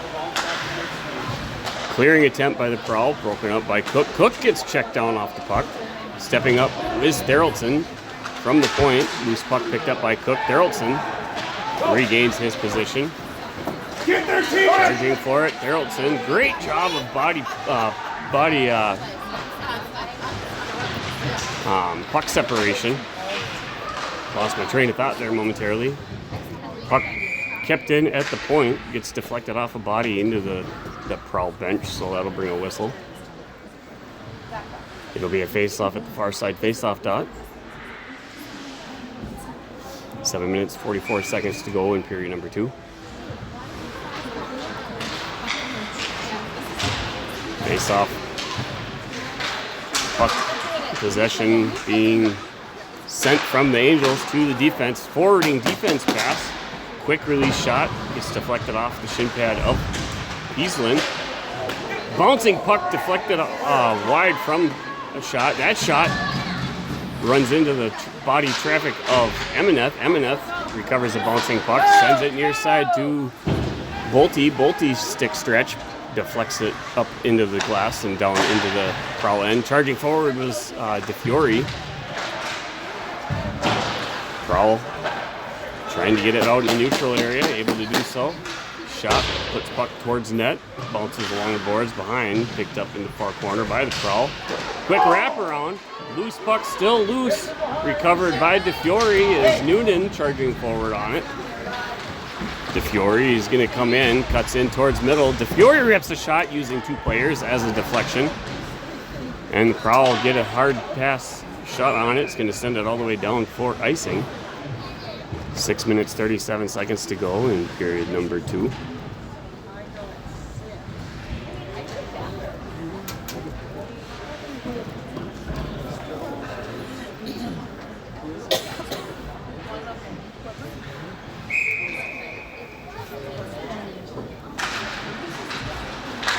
Clearing attempt by the Prowl, broken up by Cook. Cook gets checked down off the puck. Stepping up is Theraldson from the point. Loose puck picked up by Cook. Theraldson regains his position. Get their team! Charging for it, Theraldson. Great job of puck separation. Lost my train of thought there momentarily. Puck kept in at the point, gets deflected off a body into the Prowl bench, so that'll bring a whistle. It'll be a face-off at the far side face-off dot. 7 minutes, 44 seconds to go in period number 2. Face-off. Puck possession being sent from the Angels to the defense. Forwarding defense pass. Quick release shot. Gets deflected off the shin pad of Peaslin. Bouncing puck deflected wide from a shot. That shot runs into the body traffic of Emineth. Emineth recovers a bouncing puck. Sends it near side to Bolte. Bolte's stick stretch. Deflects it up into the glass and down into the Prowl end. Charging forward was DeFiore. Prowl trying to get it out in the neutral area, able to do so. Shot, puts puck towards net, bounces along the boards behind, picked up in the far corner by the Prowl. Quick wraparound, loose puck still loose, recovered by DeFiore as Noonan charging forward on it. DeFiore is going to come in, cuts in towards middle. DeFiore rips a shot using 2 players as a deflection. And the Prowl get a hard pass shot on it. It's going to send it all the way down for icing. 6 minutes, 37 seconds to go in period number 2.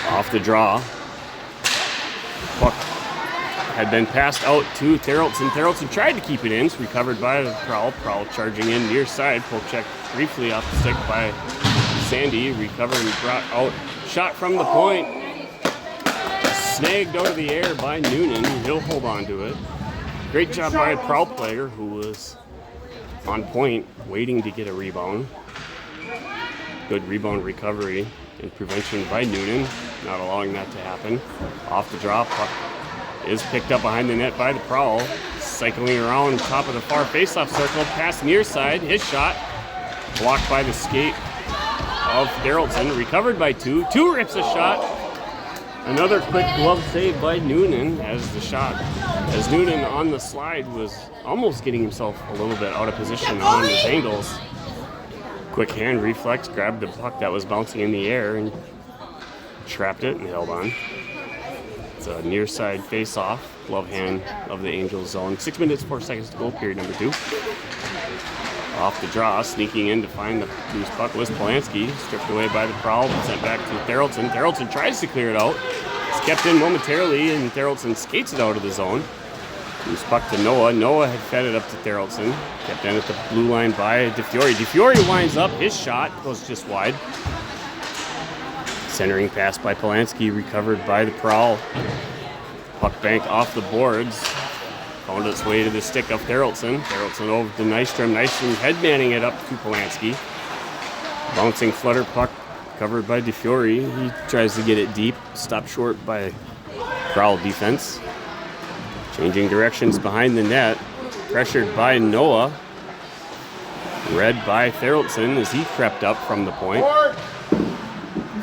Off the draw. Puck had been passed out to Therrelson. Therrelson tried to keep it in. It's recovered by Prowl. Prowl charging in near side. Poke check briefly off the stick by Sandy. Recovered and brought out. Shot from the point. Snagged out of the air by Noonan. He'll hold on to it. Great job by a Prowl player who was on point, waiting to get a rebound. Good rebound recovery and prevention by Noonan, not allowing that to happen. Off the draw, puck is picked up behind the net by the Prowl. Cycling around top of the far faceoff circle, pass near side, his shot. Blocked by the skate of Therrelson, recovered by Two. Two rips a shot. Another quick glove save by Noonan as Noonan on the slide was almost getting himself a little bit out of position on his angles. Quick hand reflex, grabbed the puck that was bouncing in the air and trapped it and held on. It's a near side face off, glove hand of the Angels zone. 6 minutes, 4 seconds to go, period number 2. Off the draw, sneaking in to find the loose puck was Polanski. Stripped away by the Prowl, sent back to Therrelson. Therrelson tries to clear it out. It's kept in momentarily, and Therrelson skates it out of the zone. Loose puck to Noah. Noah had fed it up to Therrelson. Kept in at the blue line by DeFiore. DeFiore winds up. His shot goes just wide. Centering pass by Polanski, recovered by the Prowl. Puck bank off the boards. Found its way to the stick of Therrelson. Therrelson over to Nystrom. Nystrom headmanning it up to Polanski. Bouncing flutter puck covered by DeFiore. He tries to get it deep. Stopped short by Prowl defense. Changing directions behind the net. Pressured by Noah. Read by Therrelson as he crept up from the point.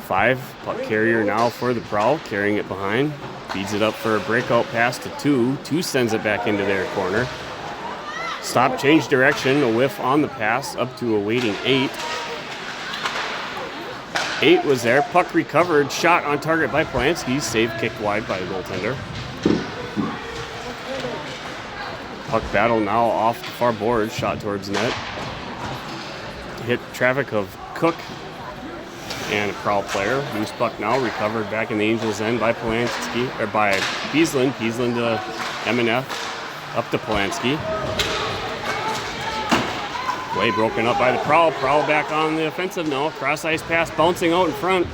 5, puck carrier now for the Prowl, carrying it behind. Feeds it up for a breakout pass to Two. Two sends it back into their corner. Stop, change direction, a whiff on the pass, up to a waiting 8. 8 was there, puck recovered, shot on target by Polanski, save kicked wide by the goaltender. Puck battle now off the far board, shot towards net. Hit traffic of Cook and a Prowl player. Loose puck now recovered back in the Angels' end by Polanski, or by Peasland. Peasland to MNF, up to Polanski. Play broken up by the Prowl. Prowl back on the offensive now. Cross ice pass bouncing out in front.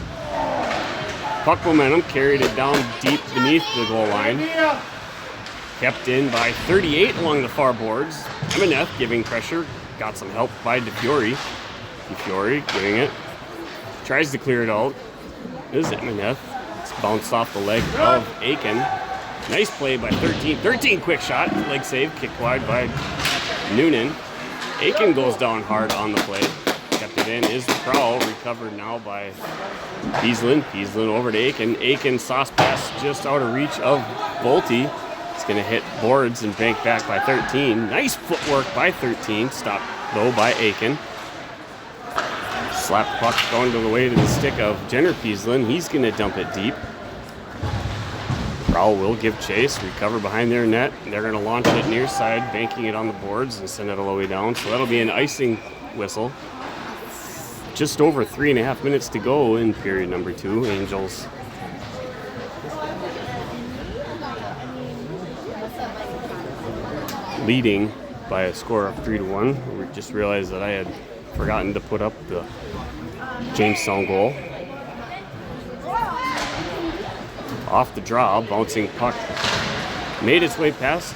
Puck momentum carried it down deep beneath the goal line. Kept in by 38 along the far boards. MNF giving pressure. Got some help by DeFiore. DeFiore getting it. Tries to clear it out. This is MNF. It's bounced off the leg of Aiken. Nice play by 13. 13 quick shot. Leg save. Kicked wide by Noonan. Aiken goes down hard on the play. Kept it in is the Prowl. Recovered now by Peasland. Peasland over to Aiken. Aiken sauce pass just out of reach of Bolte. It's going to hit boards and bank back by 13. Nice footwork by 13. Stopped though by Aiken. Slap puck going to the way to the stick of Jenner Peasland. He's going to dump it deep. Prowl will give chase, recover behind their net. They're going to launch it near side, banking it on the boards and send it all the way down. So that'll be an icing whistle. Just over 3.5 minutes to go in period number 2. Angels leading by a score of 3-1. We just realized that I had forgotten to put up the Jamestown goal. Off the draw, bouncing puck made its way past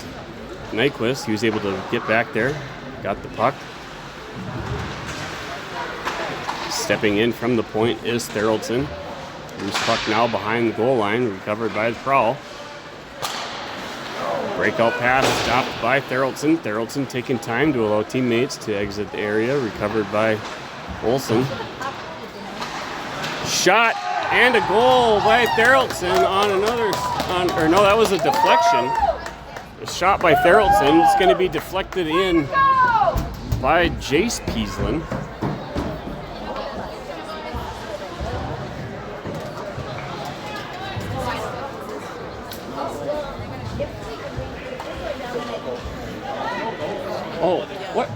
Nyquist. He was able to get back there, got the puck. Stepping in from the point is Therrelson. Loose puck now behind the goal line, recovered by the Prowl. Breakout pass stopped by Therrelson. Therrelson taking time to allow teammates to exit the area, recovered by Olsen. Shot and a goal by Therrelson on another, no, that was a deflection. A shot by Therrelson. It's going to be deflected in by Jace Peaslin. Oh, what?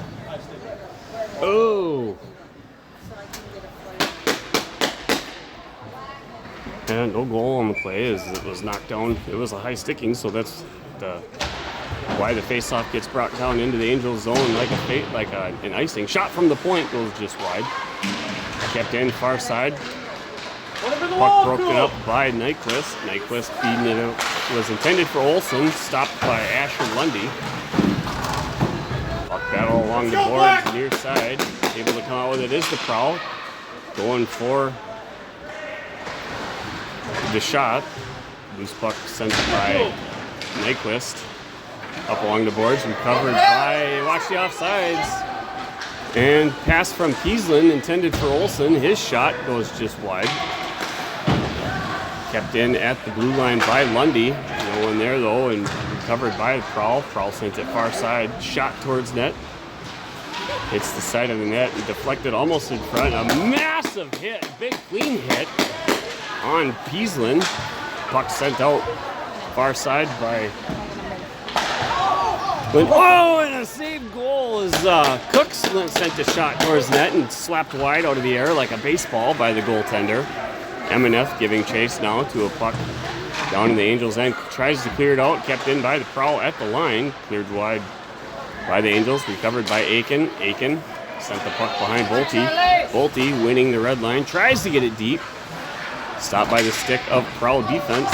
Oh. And no goal on the play as it was knocked down. It was a high sticking, so that's why the faceoff gets brought down into the Angels zone like an icing. Shot from the point goes just wide. Kept in far side. Puck broken up by Nyquist. Nyquist feeding it out. Was intended for Olsen. Stopped by Asher Lundy. Puck battle along the boards, near side. Able to come out with it is the Prowl. Going for the shot. Loose puck sent by Nyquist. Up along the boards, recovered by, watch the offsides. And pass from Peaslin, intended for Olsen. His shot goes just wide. Kept in at the blue line by Lundy. No one there though, and recovered by Prowl. Prowl sent it far side, shot towards net. Hits the side of the net and deflected almost in front. A massive hit, big clean hit on Peaslin. Puck sent out far side by Clint. Oh, and a saved goal as Cook sent a shot towards net and slapped wide out of the air like a baseball by the goaltender. Emineth giving chase now to a puck down in the Angels' end. Tries to clear it out, kept in by the Prowl at the line. Cleared wide by the Angels, recovered by Aiken. Aiken sent the puck behind Bolte. Bolte winning the red line, tries to get it deep. Stopped by the stick of Prowl defense.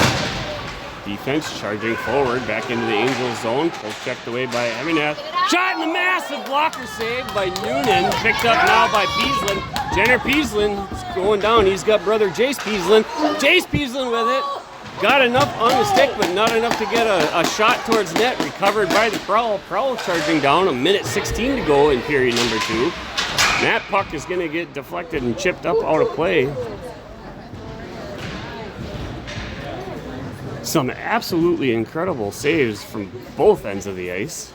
Defense charging forward back into the Angels zone. Pulled checked away by Emineth. Shot in the massive blocker save by Noonan. Picked up now by Peaslin. Jenner Peaslin is going down. He's got brother Jace Peaslin. Jace Peaslin with it. Got enough on the stick, but not enough to get a shot towards net. Recovered by the Prowl. Prowl charging down. 1:16 to go in period number 2. And that puck is going to get deflected and chipped up out of play. Some absolutely incredible saves from both ends of the ice.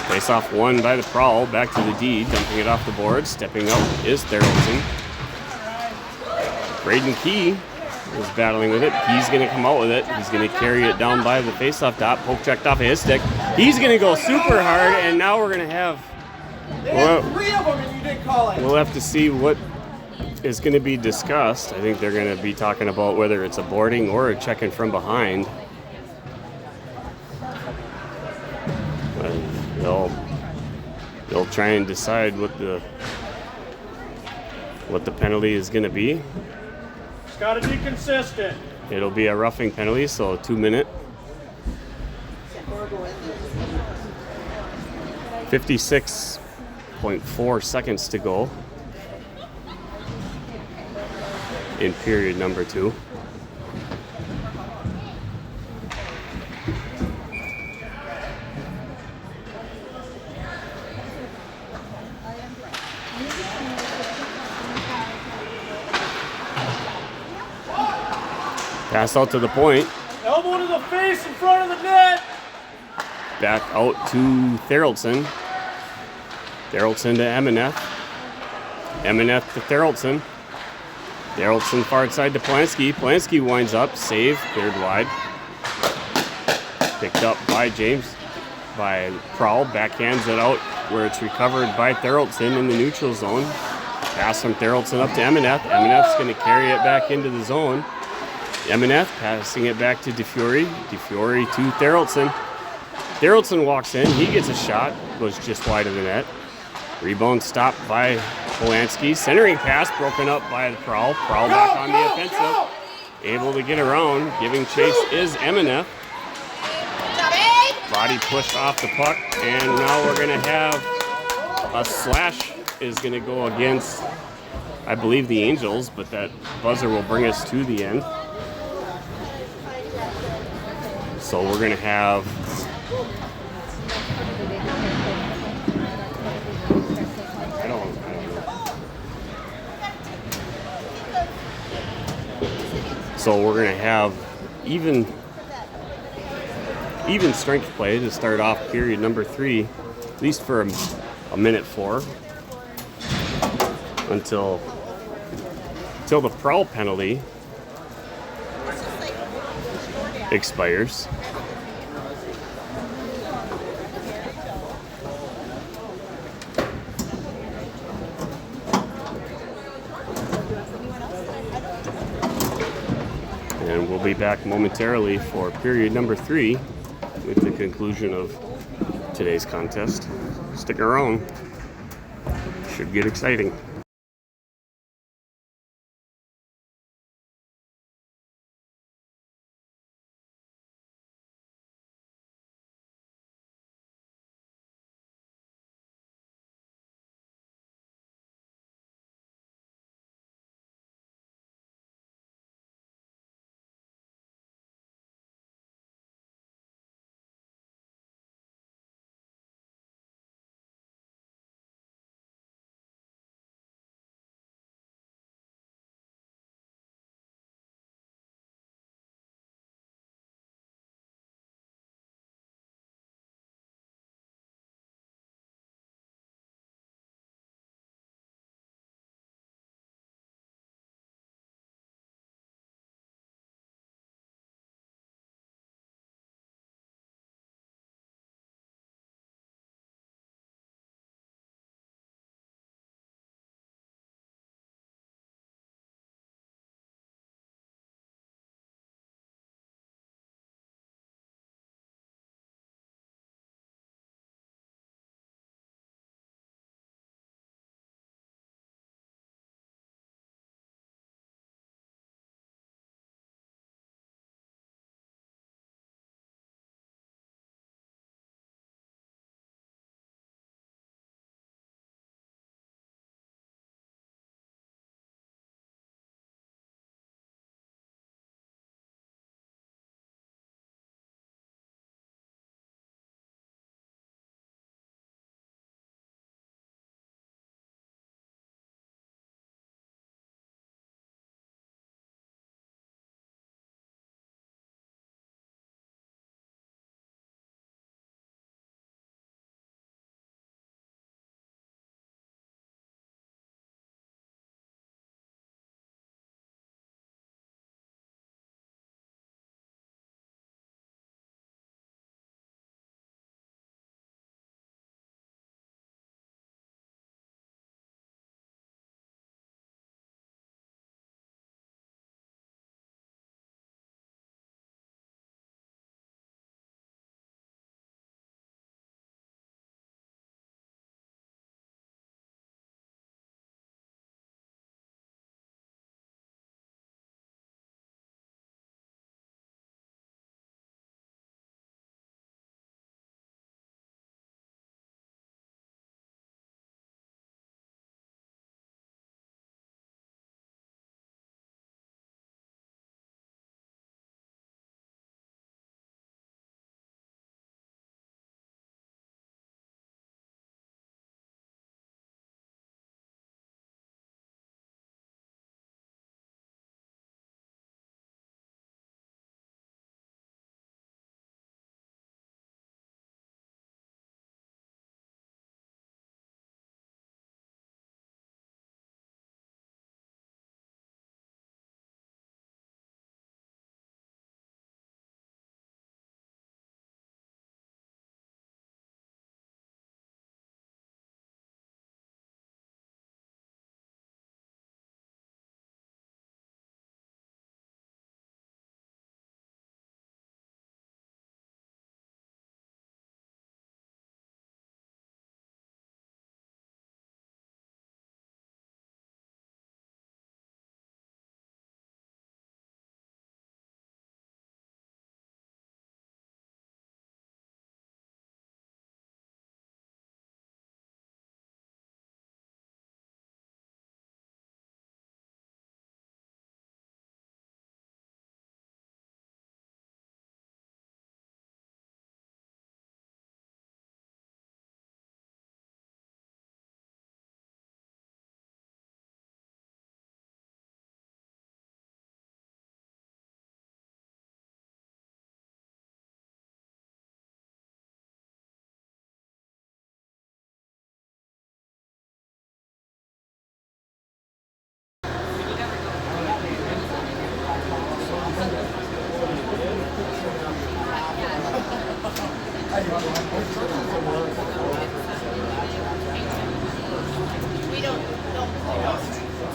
Face off won by the Prowl, back to the D, dumping it off the board. Stepping up is Therelson. Braden Key is battling with it. He's going to come out with it. He's going to carry it down by the face-off dot. Poke checked off of his stick. He's going to go super hard, and now we're going to have... Three of them and you didn't call it. We'll have to see what is going to be discussed. I think they're going to be talking about whether it's a boarding or a check-in from behind. They'll try and decide what the penalty is going to be. It's got to be consistent. It'll be a roughing penalty, so a 2-minute. 56.4 seconds to go in period number 2. Pass out to the point. Elbow to the face in front of the net. Back out to Therelson. Therelson to Emineth. Emineth to Therelson. Therelson far side to Plansky. Plansky winds up. Save. Cleared wide. Picked up by by Prowl. Backhands it out where it's recovered by Therelson in the neutral zone. Pass from Therelson up to Emineth. Emineth's going to carry it back into the zone. Emineth passing it back to DeFiore. DeFiore to Therelson. Therelson walks in. He gets a shot. Goes just wide of the net. Rebound stopped by Polanski. Centering pass broken up by the Prowl. Prowl back on the offensive. Able to get around. Giving chase is Emineth. Body pushed off the puck. And now we're going to have a slash is going to go against, I believe, the Angels. But that buzzer will bring us to the end. So we're going to have I don't know. So we're going to have even strength play to start off period number 3, at least for a minute 4, until the prowl penalty expires. And we'll be back momentarily for period number 3 with the conclusion of today's contest. Stick around. Should get exciting.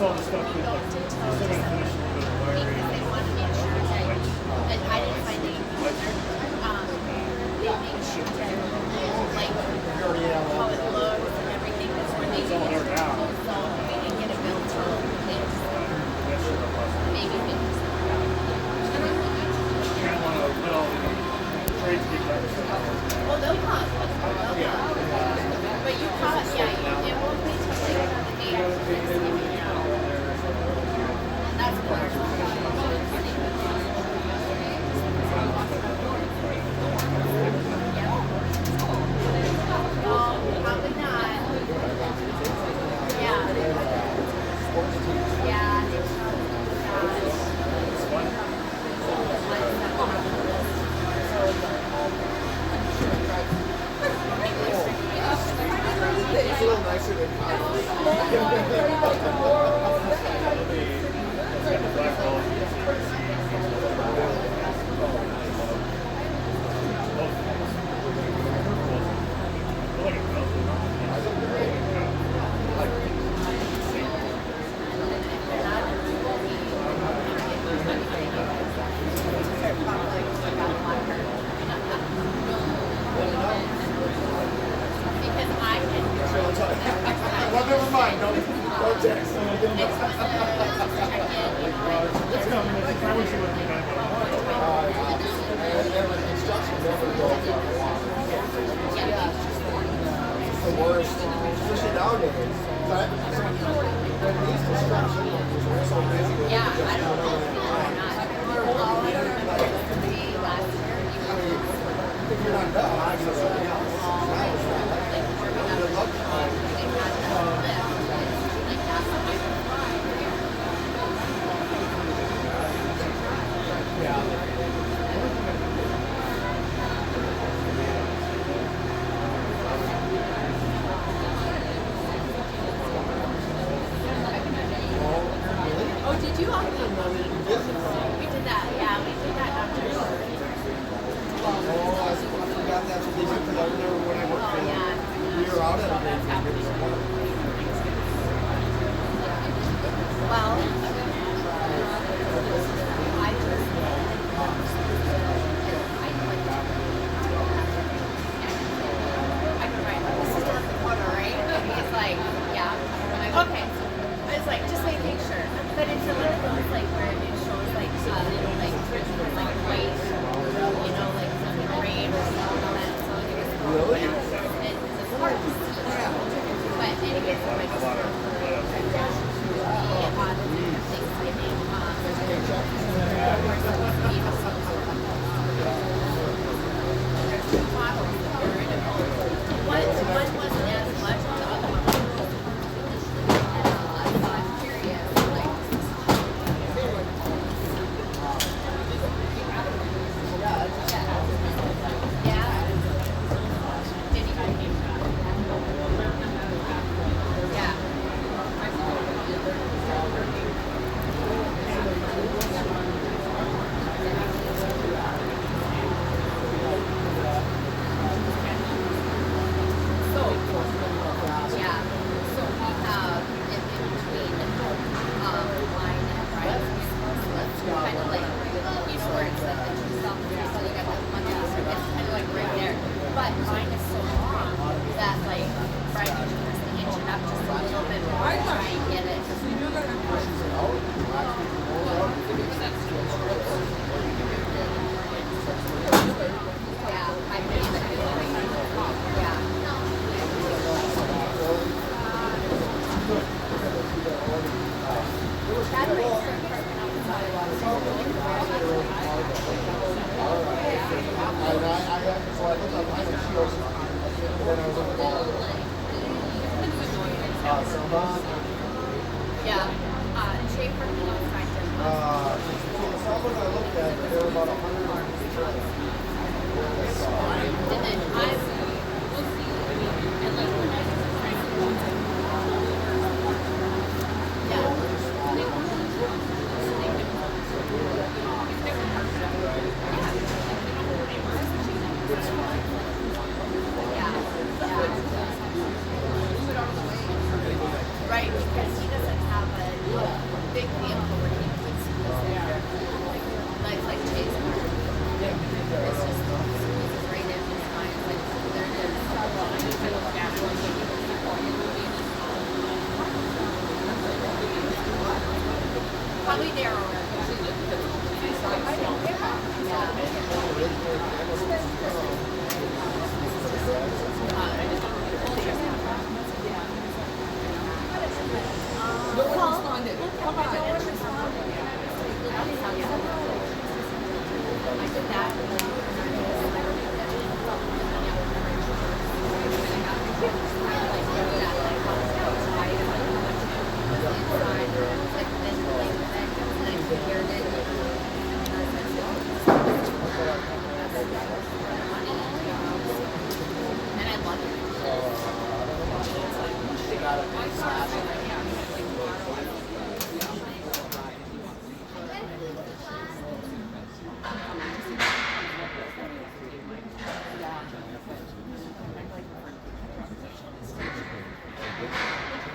all the stuff that like, until still gotta December finish a little bit of wiring. because they want to make sure that, and I didn't find any they make sure that like how it looks and everything before they do it. So we didn't get a bill till maybe mid-December. Kind of want to let all the trades get done. Well, they'll come. But you caught, yeah, it won't be till later on the day after Thanksgiving. And that's no, probably not. Yeah. Yeah, they It's a little nicer than well, never mind. Don't text. It's coming. I wish you would do that. And instructions never go It's the worst, especially nowadays. When these instructions are so busy, yeah, I don't know if people are not. All I remember is to me last year, if you're not done, I do something else. Oh, did you? We did that, yeah, we did that after. Oh, I forgot that's what they did because I remember when I worked Oh, there, yeah. we were out at a big Well, I just, I can write, this is North Dakota, right? He's like, yeah. I'm like, okay. I was like, just making sure. But it's a little bit like where it shows like, like white, you know, like rain or something like that. So it was cool. And it's hard to see. But anyways, I'm like, Thanksgiving, there's two bottles that were in it. One wasn't as much as the other one. So I'm curious, like, yeah. Did he? Yeah. So, yeah. So we have in between wine and rice. Kind of like, you know where it's like the two stuff. So you got the one that's it's kind of like right there. But mine is so long that like Brian usually has to inch it up just a little bit more to try and get it. Yeah, I made it. Yeah. That makes sense. So I looked online and she was, and then I was on the ball. Yeah. Schaefer and outside So the samples I looked at, there were about 100. and then we'll see. And like when I Right, because he doesn't have a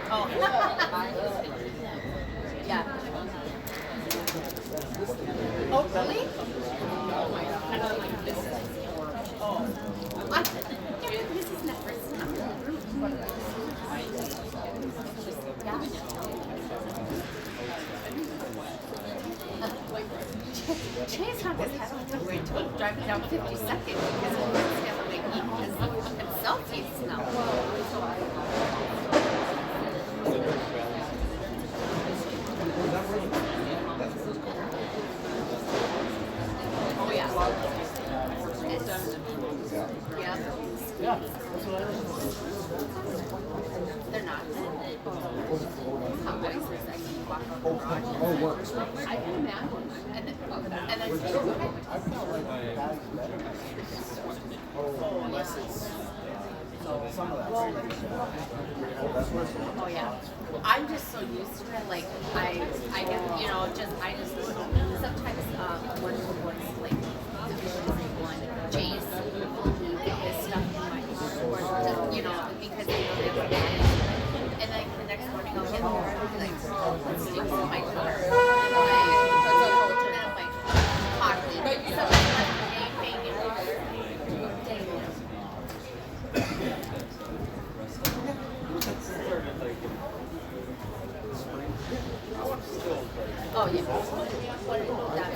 Oh. Yeah. Oh, really? This is never Chase had his head on the way to driving down 52nd because he was going to eat himself taste now. Oh yeah. Yeah. They're not. Oh, works. I can imagine. And then I felt like Patty's better. Oh, unless it's some of that. oh yeah. I'm just so used to it. Like I get I just sometimes one like one Jace will get this stuff in my or just, because they know they have a and then the next morning I'll get more and be like, let's do my car. And I'm like, hockey. Something like anything Oh yeah. What is that?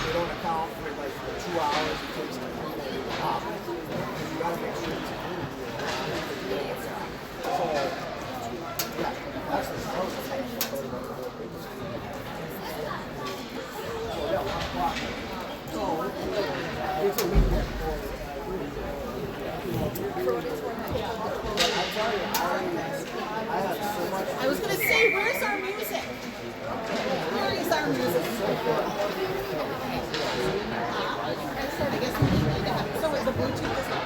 They don't account for like the 2 hours it takes to pop. You gotta make sure it's clean. So, yeah, that's the sound. So, yeah, 1 o'clock. So, it's a weekend for I tell you, I had so much. I was gonna say, where's our music? Where is our music? I guess we need to have. So is the Bluetooth is not.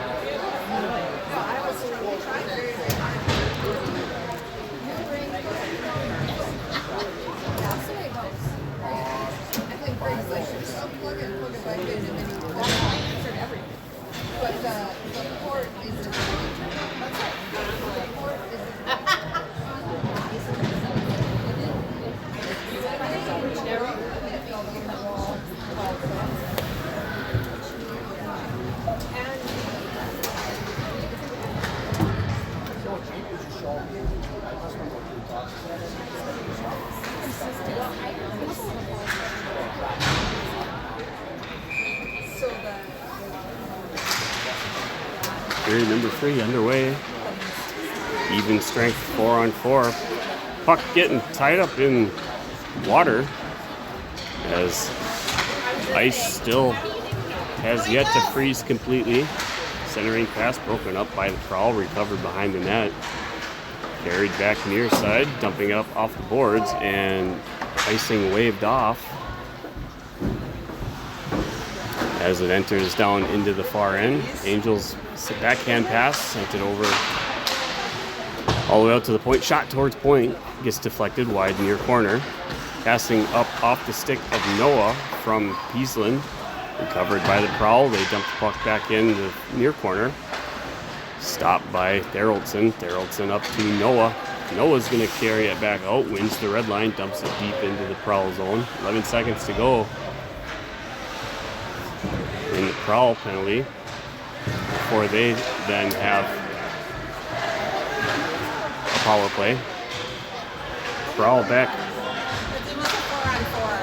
Period number 3 underway. Even strength 4-on-4. Puck getting tied up in water as ice still has yet to freeze completely. Centering pass broken up by the Prowl, recovered behind the net. Carried back near side, dumping up off the boards, and icing waved off as it enters down into the far end. Angels backhand pass, sent it over All the way out to the point, shot towards point, gets deflected wide near corner. Passing up off the stick of Noah from Peaslin. Recovered by the Prowl. They dump the puck back in the near corner. Stopped by Theraldson. Theraldson up to Noah. Noah's going to carry it back out, wins the red line, dumps it deep into the Prowl zone. 11 seconds to go. In the Prowl penalty. Before they then have a power play. Prowl back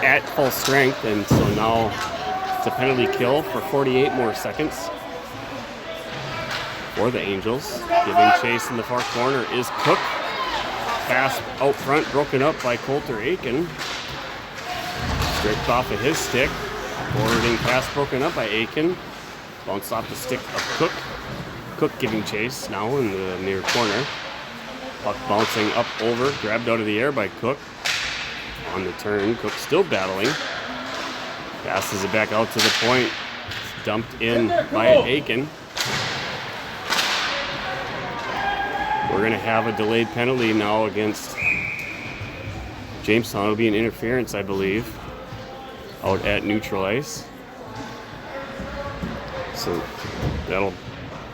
at full strength, and so now it's a penalty kill for 48 more seconds for the Angels. Giving chase in the far corner is Cook. Pass out front, broken up by Coulter Aiken. Stripped off of his stick. Forwarding pass broken up by Aiken. Bounced off the stick of Cook. Cook giving chase now in the near corner. Puck bouncing up over, grabbed out of the air by Cook. On the turn, Cook still battling. Passes it back out to the point. Dumped in by Aiken. We're going to have a delayed penalty now against Jamestown. It'll be an interference, I believe, out at neutral ice. So that'll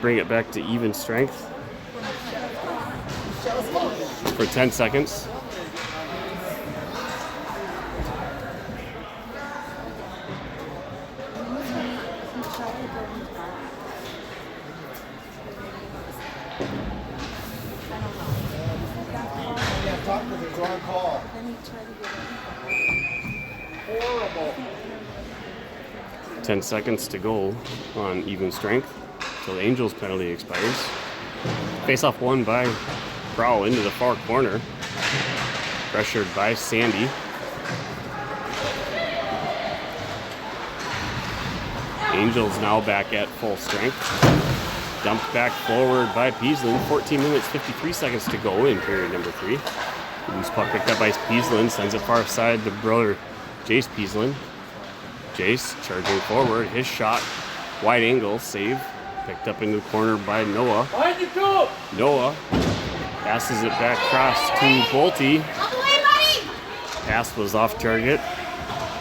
bring it back to even strength for 10 seconds. Call. Horrible. 10 seconds to go on even strength until the Angels penalty expires. Face-off won by Prowl into the far corner. Pressured by Sandy. Angels now back at full strength. Dumped back forward by Peaslin. 14 minutes, 53 seconds to go in period number 3. Loose puck picked up by Peaslin, sends it far side to brother Jace Peaslin. Jace charging forward, his shot, wide angle, save. Picked up into the corner by Noah. Noah passes it back across to Bolte. Pass was off target.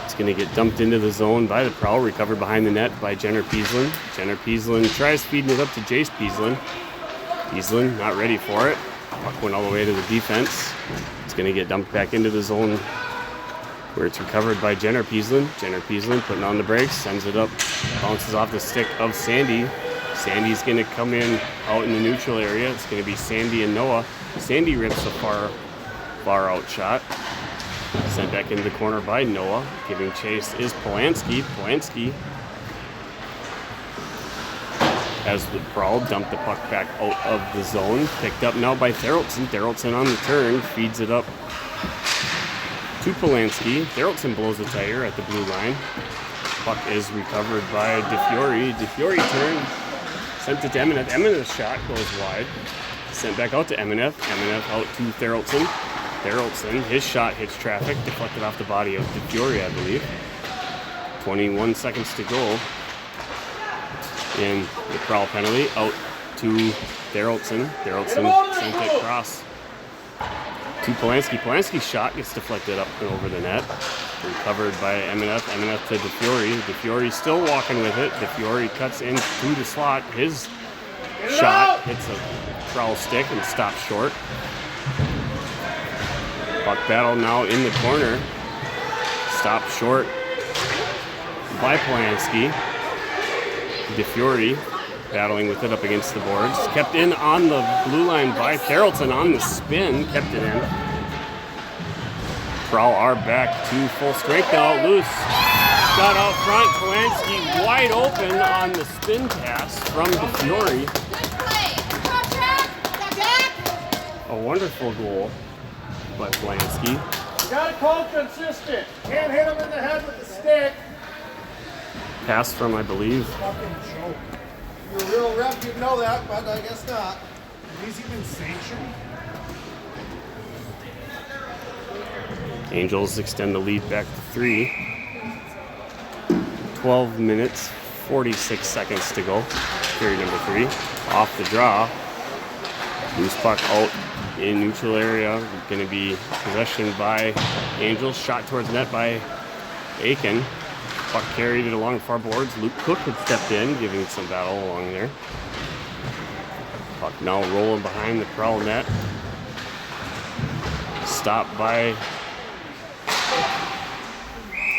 It's going to get dumped into the zone by the Prowl, recovered behind the net by Jenner Peaslin. Jenner Peaslin tries feeding it up to Jace Peaslin. Peaslin not ready for it. Puck went all the way to the defense. It's going to get dumped back into the zone where it's recovered by Jenner Peaslin. Jenner Peaslin putting on the brakes, sends it up, bounces off the stick of Sandy. Sandy's going to come in out in the neutral area. It's going to be Sandy and Noah. Sandy rips a far out shot. Sent back into the corner by Noah. Giving chase is Polanski. Polanski, as the Prowl dumped the puck back out of the zone. Picked up now by Theraldson. Theraldson on the turn, feeds it up to Polanski. Theraldson blows the tire at the blue line. Puck is recovered by DeFiore. DeFiore turn, sent it to Emineth. Emineth's shot goes wide. Sent back out to Emineth. Emineth out to Theraldson. Theraldson, his shot hits traffic, deflected off the body of DeFiore, I believe. 21 seconds to go in the Prowl penalty. Out to Theraldson. Theraldson sent it across to Polanski. Polanski's shot gets deflected up and over the net. Recovered by Emineth. Emineth to DeFiore. DeFiore still walking with it. DeFiore cuts in through the slot. His shot hits a Prowl stick and stops short. Puck battle now in the corner. Stopped short by Polanski. DeFiore battling with it up against the boards. Kept in on the blue line by Theraldson on the spin. Kept it in. Prowl are back to full strength now. Loose. Shot out front. Polanski wide open on the spin pass from DeFiore. A wonderful goal by Polanski. You gotta call consistent. Can't hit him in the head with the stick. Pass from, I believe, Fucking joke. You're a real rep, you'd know that, but I guess not. He's even sanctioned. Angels extend the lead back to 3. 12 minutes, 46 seconds to go. Period number 3. Off the draw. Loose puck out in neutral area. Going to be possession by Angels. Shot towards net by Aiken. Puck carried it along far boards. Luke Cook had stepped in, giving some battle along there. Puck now rolling behind the Prowl net. Stopped by...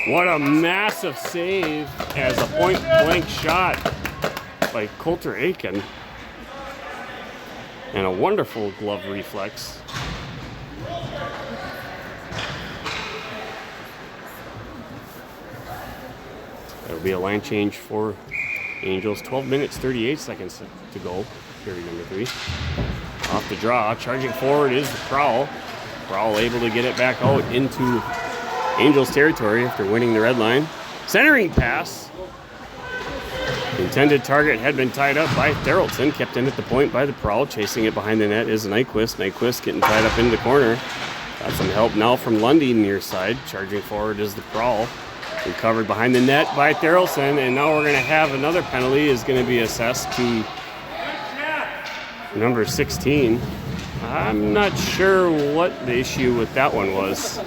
What a massive save as a point-blank shot by Coulter Aiken. And a wonderful glove reflex. That'll be a line change for Angels. 12 minutes, 38 seconds to go. Period number 3. Off the draw, charging forward is the Prowl. Prowl able to get it back out into Angels territory after winning the red line. Centering pass. Intended target had been tied up by Therrelson. Kept in at the point by the Prowl. Chasing it behind the net is Nyquist. Nyquist getting tied up in the corner. Got some help now from Lundy near side. Charging forward is the Prowl. Recovered behind the net by Therrelson. And now we're going to have another penalty is going to be assessed to number 16. I'm not sure what the issue with that one was.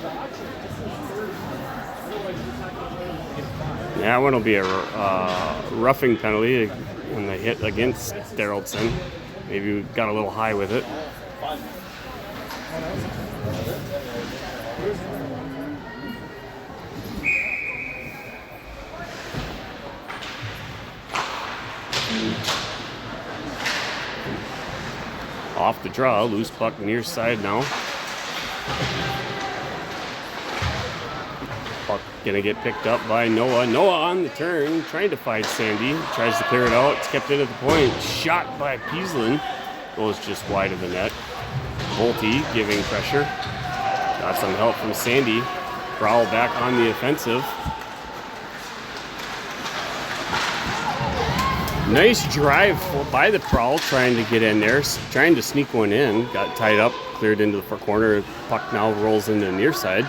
That one will be a roughing penalty when they hit against Therrelson. Maybe we got a little high with it. Off the draw, loose puck near side now. Puck gonna get picked up by Noah. Noah on the turn, trying to find Sandy. Tries to clear it out. It's kept in at the point. Shot by Peaslin. Goes just wide of the net. Bolte giving pressure. Got some help from Sandy. Prowl back on the offensive. Nice drive by the Prowl, trying to get in there, trying to sneak one in. Got tied up, cleared into the far corner. Puck now rolls into the near side.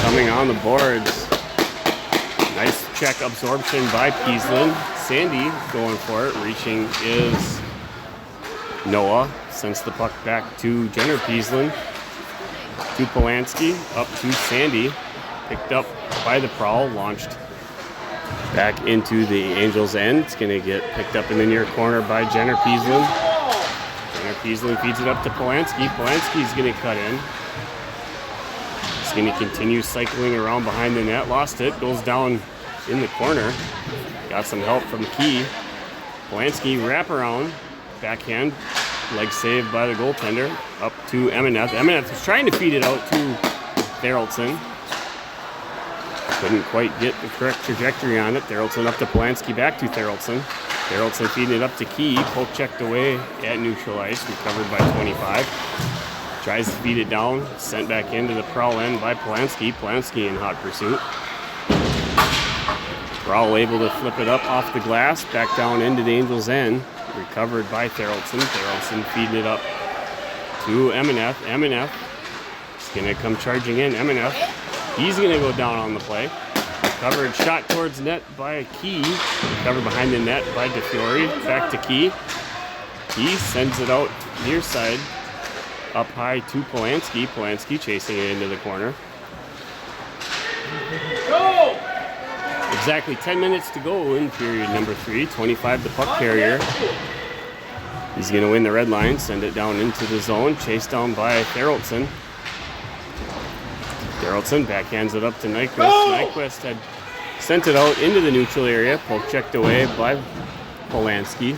Coming on the boards. Nice check absorption by Peaslin. Sandy going for it. Reaching is Noah. Sends the puck back to Jenner Peaslin. To Polanski. Up to Sandy. Picked up by the Prowl. Launched back into the Angels' end. It's going to get picked up in the near corner by Jenner Peaslin. Jenner Peaslin feeds it up to Polanski. Polanski's going to cut in. He's going to continue cycling around behind the net. Lost it. Goes down in the corner. Got some help from Key. Polanski wraparound. Backhand. Leg saved by the goaltender. Up to Emineth. Emineth was trying to feed it out to Therrelson. Couldn't quite get the correct trajectory on it. Therrelson up to Polanski, back to Therrelson. Therrelson feeding it up to Key. Poke checked away at neutral ice, recovered by 25. Tries to feed it down, sent back into the Prowl end by Polanski. Polanski in hot pursuit. Prowl able to flip it up off the glass, back down into the Angels' end. Recovered by Therrelson. Therrelson feeding it up to Emineth. Emineth is going to come charging in. Emineth. He's going to go down on the play. Covered shot towards net by Key. Covered behind the net by DeFiore. Back to Key. Key sends it out near side. Up high to Polanski. Polanski chasing it into the corner. Go! Exactly 10 minutes to go in period number 3. 25 the puck carrier. He's going to win the red line. Send it down into the zone. Chased down by Therrelson. Therrelson backhands it up to Nyquist. Nyquist had sent it out into the neutral area. Poke checked away by Polanski.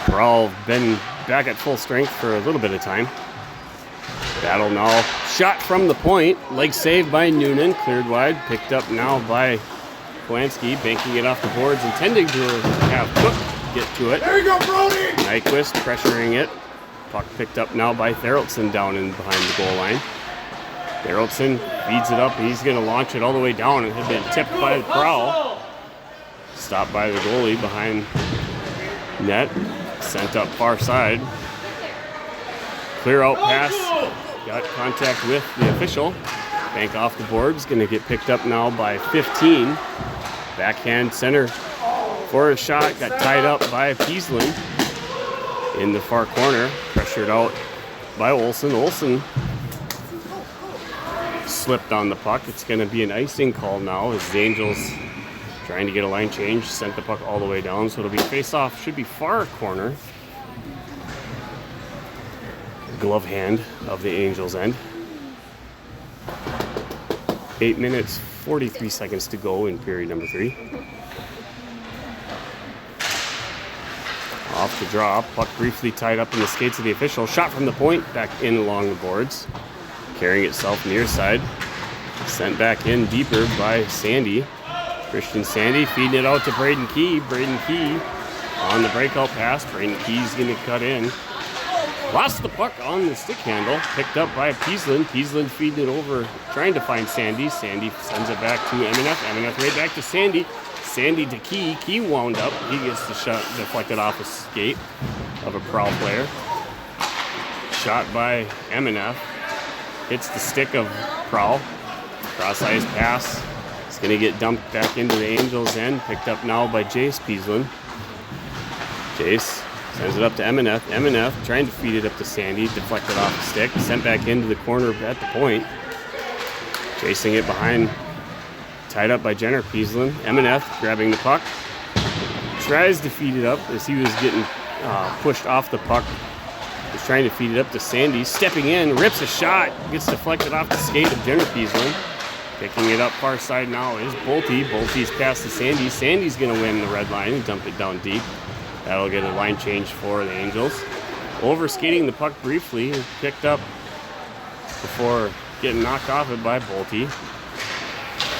Prowl been back at full strength for a little bit of time. Battle now. Shot from the point. Leg saved by Noonan. Cleared wide. Picked up now by Polanski. Banking it off the boards. Intending to have Cook get to it. There you go, Brody! Nyquist pressuring it. Puck picked up now by Therrelson down in behind the goal line. Therrelson feeds it up. He's going to launch it all the way down. It had been tipped by the Prowl. Stopped by the goalie behind net. Sent up far side. Clear out pass. Got contact with the official. Bank off the boards. Going to get picked up now by 15. Backhand center for a shot. Got tied up by Peaslin. in the far corner, pressured out by Olsen. Olsen slipped on the puck. It's going to be an icing call now as the Angels trying to get a line change, sent the puck all the way down, so it'll be face-off, should be far corner. Glove hand of the Angels end. 8 minutes, 43 seconds to go in period number 3. Off the draw, puck briefly tied up in the skates of the official. Shot from the point, back in along the boards. Carrying itself near side. Sent back in deeper by Sandy. Christian Sandy feeding it out to Braden Key. Braden Key on the breakout pass. Braden Key's going to cut in. Lost the puck on the stick handle. Picked up by Peasland. Peasland feeding it over, trying to find Sandy. Sandy sends it back to Emineth. Emineth right back to Sandy. Sandy to Key. Key wound up. He gets the shot deflected off a skate of a Prowl player. Shot by Emineth. Hits the stick of Prowl. Cross-ice pass. It's going to get dumped back into the Angels' end. Picked up now by Jace Peasland. Jace sends it up to Emineth. Emineth trying to feed it up to Sandy. Deflected off the stick. Sent back into the corner at the point. Chasing it behind. Tied up by Jenner Peasland. Emineth grabbing the puck. Tries to feed it up as he was getting pushed off the puck. He's trying to feed it up to Sandy. Stepping in. Rips a shot. Gets deflected off the skate of Jenner Peasland. Picking it up far side now is Bolte. Bolte's pass to Sandy. Sandy's going to win the red line and dump it down deep. That'll get a line change for the Angels. Over skating the puck briefly. Picked up before getting knocked off it by Bolte.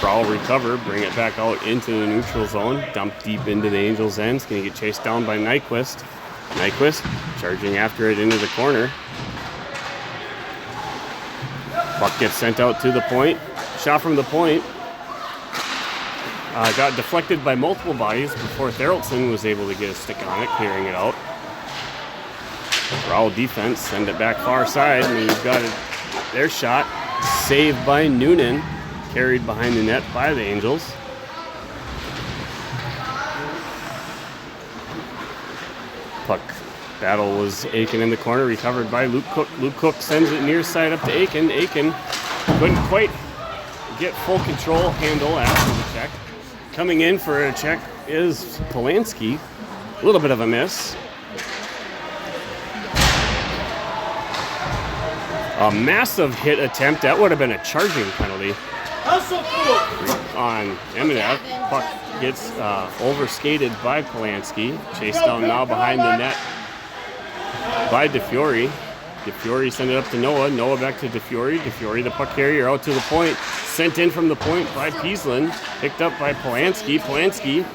Prowl recover, bring it back out into the neutral zone. Dump deep into the Angels' end. It's going to get chased down by Nyquist. Nyquist charging after it into the corner. Puck gets sent out to the point. Shot from the point. Got deflected by multiple bodies before Theraldson was able to get a stick on it, clearing it out. Prowl defense, send it back far side, and you've got it. Their shot, saved by Noonan, carried behind the net by the Angels. Puck battle was Aiken in the corner, recovered by Luke Cook. Luke Cook sends it near side up to Aiken. Aiken couldn't quite get full control handle after the check. Coming in for a check is Polanski. A little bit of a miss. A massive hit attempt. That would have been a charging penalty on Emineth. Puck gets overskated by Polanski. Chased down now behind the net by DeFiore. DeFiore sent it up to Noah. Noah back to DeFiore. DeFiore, the puck carrier, out to the point. Sent in from the point by Peasland. Picked up by Polanski. Polanski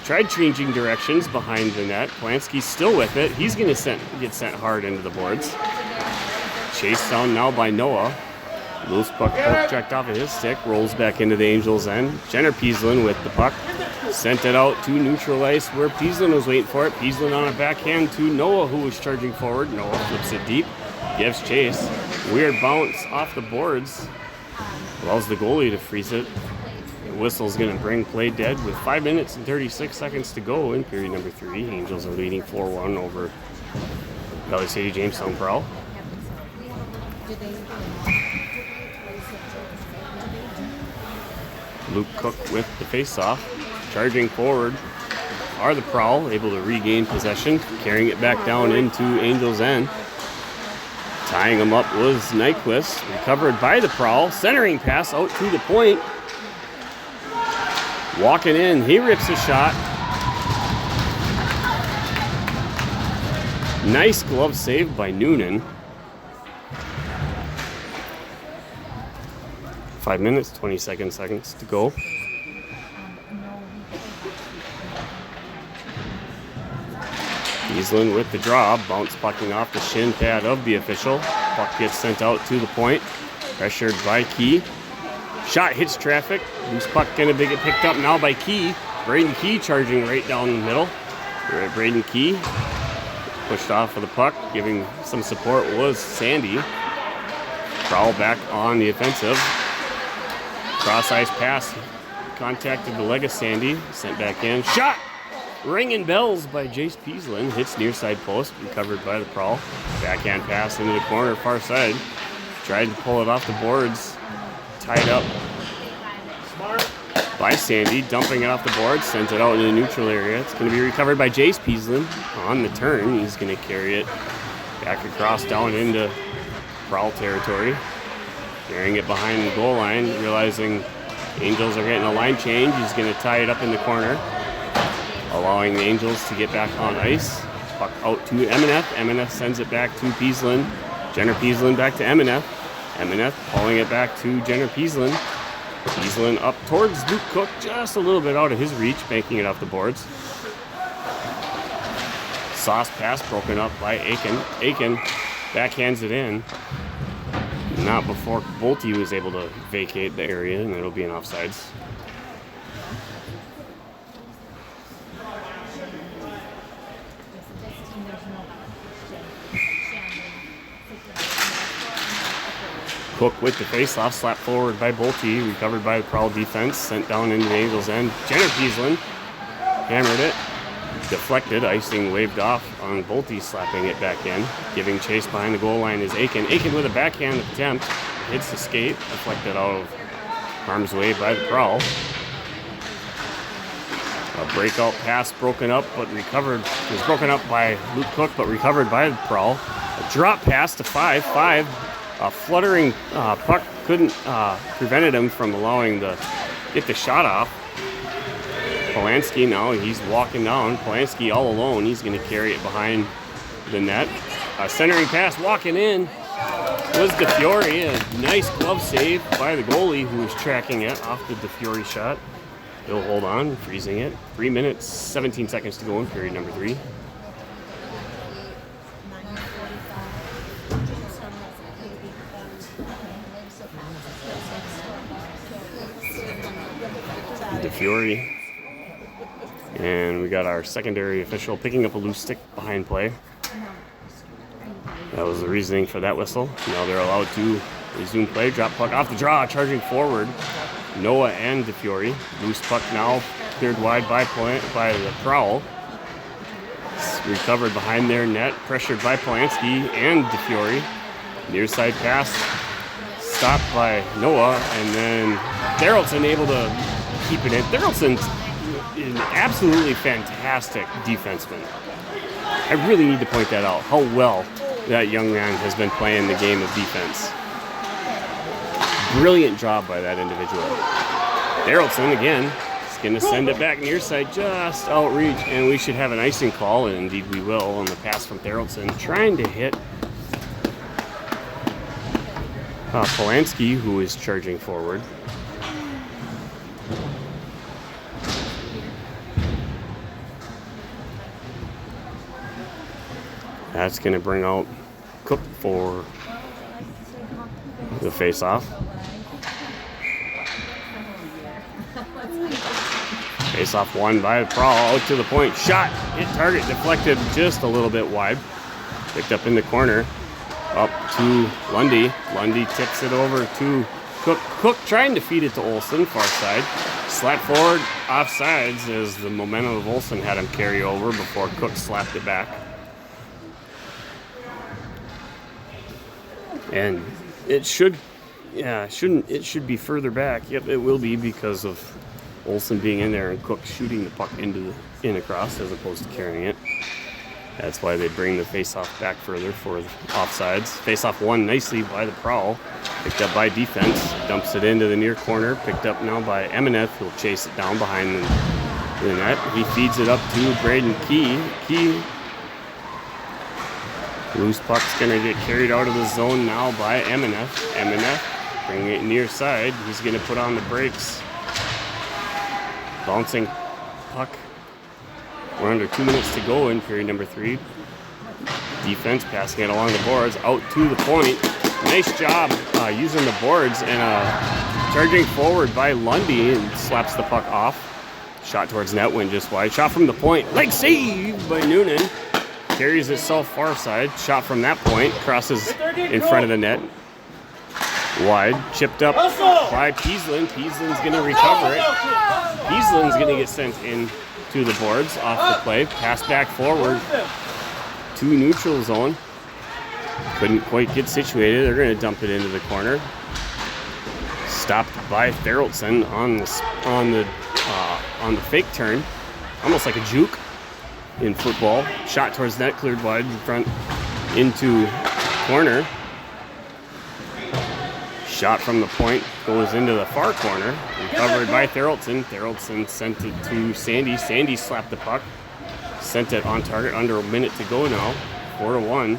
tried changing directions behind the net. Polanski's still with it. He's going to get sent hard into the boards. Chased down now by Noah. Loose puck checked off of his stick. Rolls back into the Angels' end. Jenner Peasland with the puck. Sent it out to neutral ice where Peasland was waiting for it. Peasland on a backhand to Noah, who was charging forward. Noah flips it deep. Gives chase. Weird bounce off the boards. Allows the goalie to freeze it. The whistle's going to bring play dead with 5 minutes and 36 seconds to go in period number 3. Angels are leading 4-1 over Valley City Jamestown Prowl. Luke Cook with the face-off. Charging forward are the Prowl, able to regain possession, carrying it back down into Angels' end. Tying him up was Nyquist, recovered by the Prowl. Centering pass out to the point. Walking in, he rips a shot. Nice glove save by Noonan. 5 minutes, 22 seconds to go. Peasland with the draw, bounce pucking off the shin pad of the official. Puck gets sent out to the point, pressured by Key. Shot hits traffic. Loose puck gonna get picked up now by Key. Braden Key charging right down the middle. Braden Key pushed off of the puck, giving some support was Sandy. Prowl back on the offensive. Cross ice pass, contacted the leg of Sandy, sent back in. Shot Ringing bells by Jace Peaslin. Hits near side post. Recovered by the Prowl. Backhand pass into the corner, far side. Tried to pull it off the boards. Tied up by Sandy. Dumping it off the boards. Sends it out into the neutral area. It's going to be recovered by Jace Peaslin. On the turn, he's going to carry it back across down into Prowl territory. Carrying it behind the goal line. Realizing Angels are getting a line change. He's going to tie it up in the corner, allowing the Angels to get back on ice. Puck out to MNF. MNF sends it back to Peaslin. Jenner Peaslin back to MNF. MNF pulling it back to Jenner Peaslin. Peaslin up towards Luke Cook, just a little bit out of his reach, banking it off the boards. Sauce pass broken up by Aiken. Aiken backhands it in. Not before Bolte was able to vacate the area, and it'll be an offsides. Cook with the faceoff, slapped forward by Bolte, recovered by the Prowl defense, sent down into the Angels' end. Jenner Peaslin hammered it, deflected, icing waved off on Bolte, slapping it back in. Giving chase behind the goal line is Aiken. Aiken with a backhand attempt, hits the skate, deflected out of harm's way by the Prowl. A breakout pass broken up, but recovered. It was broken up by Luke Cook, but recovered by the Prowl. A drop pass to 5-5. A fluttering puck couldn't prevented him from allowing the get the shot off. Polanski now, he's walking down. Polanski all alone. He's going to carry it behind the net. A centering pass walking in was DeFiore. A nice glove save by the goalie who was tracking it off the DeFiore shot. He'll hold on, freezing it. 3 minutes, 17 seconds to go in period number 3. DeFiore. And we got our secondary official picking up a loose stick behind play. That was the reasoning for that whistle. Now they're allowed to resume play. Drop puck off the draw, charging forward. Noah and DeFiore. Loose puck now cleared wide by the Prowl. It's recovered behind their net, pressured by Polanski and DeFiore. Near side pass stopped by Noah, and then Therrelson able to keep it in. Therrelson's an absolutely fantastic defenseman. I really need to point that out, how well that young man has been playing the game of defense. Brilliant job by that individual. Therrelson again is going to send it back near side, just outreach, and we should have an icing call, and indeed we will, on the pass from Therrelson, trying to hit Polanski, who is charging forward. That's going to bring out Cook for the face-off. Face-off won by Prowl, out to the point. Shot, hit target, deflected just a little bit wide. Picked up in the corner, up to Lundy. Lundy tips it over to Cook. Cook trying to feed it to Olsen, far side. Slap forward, offsides, as the momentum of Olsen had him carry over before Cook slapped it back. And it should be further back. Yep, it will be because of Olsen being in there and Cook shooting the puck in across as opposed to carrying it. That's why they bring the face-off back further for offsides. Face-off won nicely by the Prowl. Picked up by defense. Dumps it into the near corner. Picked up now by MNF, who'll chase it down behind the net. He feeds it up to Braden Key. Loose puck's going to get carried out of the zone now by MNF. MNF bringing it near side. He's going to put on the brakes. Bouncing puck. We're under 2 minutes to go in period number 3. Defense passing it along the boards out to the point. Nice job using the boards, and charging forward by Lundy, and slaps the puck off. Shot towards net, went just wide. Shot from the point. Leg save by Noonan. Carries itself far side. Shot from that point. Crosses in front of the net. Wide, chipped up by Peasland. Peasland's going to recover it. Peasland's going to get sent in to the boards off the play. Pass back forward to neutral zone. Couldn't quite get situated. They're going to dump it into the corner. Stopped by Theraldson on the fake turn, almost like a juke in football. Shot towards net, cleared wide in front into corner. Shot from the point goes into the far corner. Recovered by Theraldson. Theraldson sent it to Sandy. Sandy slapped the puck. Sent it on target under a minute to go now. 4-1.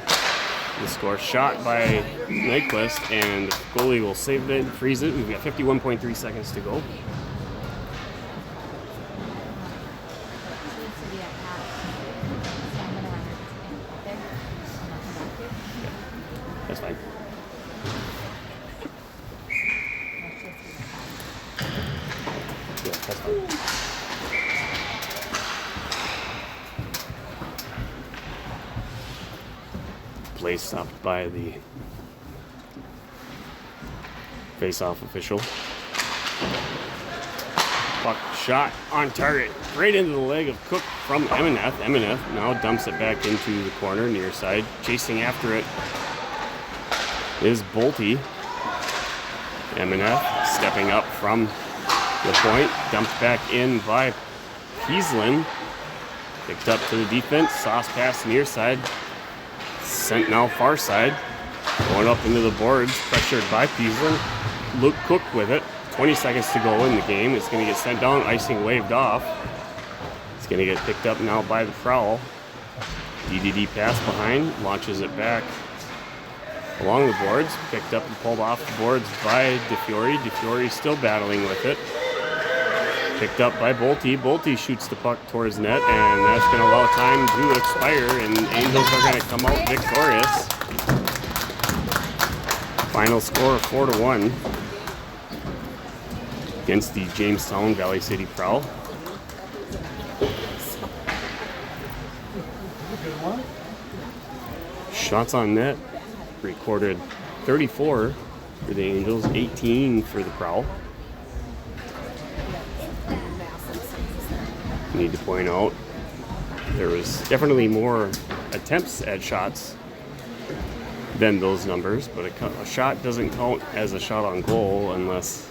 The score shot by Nyquist, and the goalie will save it and freeze it. We've got 51.3 seconds to go. That's fine. Yeah, that's fine. Play stopped by the face-off official. Puck shot on target, right into the leg of Cook from Emineth. Emineth now dumps it back into the corner near side. Chasing after it is Bolte. Emineth stepping up from the point, dumped back in by Peasland. Picked up to the defense, sauce pass near side. Sent now far side, going up into the boards, pressured by Peasland. Luke Cook with it. 20 seconds to go in the game. It's going to get sent down, icing waved off. It's going to get picked up now by the Prowl. DDD pass behind, launches it back along the boards. Picked up and pulled off the boards by DeFiore. DeFiore still battling with it. Picked up by Bolte. Bolte shoots the puck towards net, and that's going to allow time to expire, and Angels are going to come out victorious. Final score of 4-1 against the Jamestown Valley City Prowl. Shots on net recorded 34 for the Angels, 18 for the Prowl. Need to point out there was definitely more attempts at shots than those numbers, but a shot doesn't count as a shot on goal unless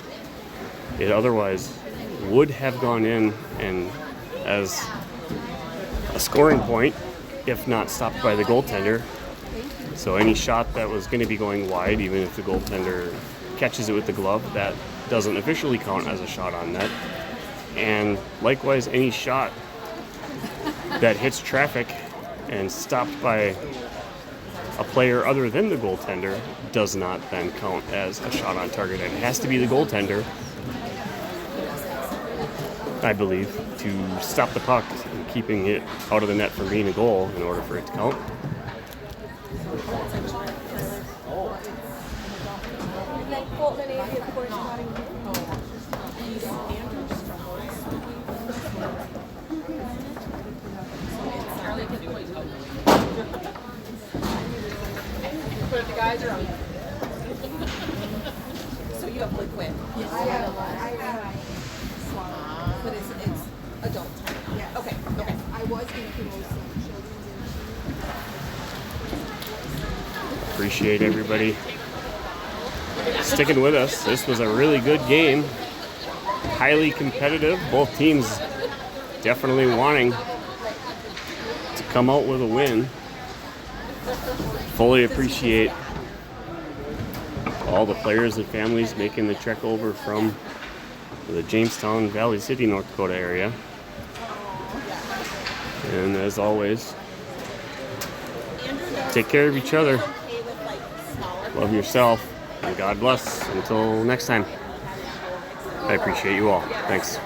it otherwise would have gone in and as a scoring point if not stopped by the goaltender. So any shot that was going to be going wide, even if the goaltender catches it with the glove, that doesn't officially count as a shot on net. And likewise, any shot that hits traffic and stopped by a player other than the goaltender does not then count as a shot on target. It has to be the goaltender, I believe, to stop the puck and keeping it out of the net from being a goal in order for it to count. But the guys are on. So you have liquid. Yes. I have but it's adult time. Yes. Okay. Okay. I was going to put some children's in. Appreciate everybody sticking with us. This was a really good game. Highly competitive. Both teams definitely wanting to come out with a win. Fully appreciate all the players and families making the trek over from the Jamestown, Valley City, North Dakota area. And as always, take care of each other. Love yourself. And God bless. Until next time. I appreciate you all. Thanks.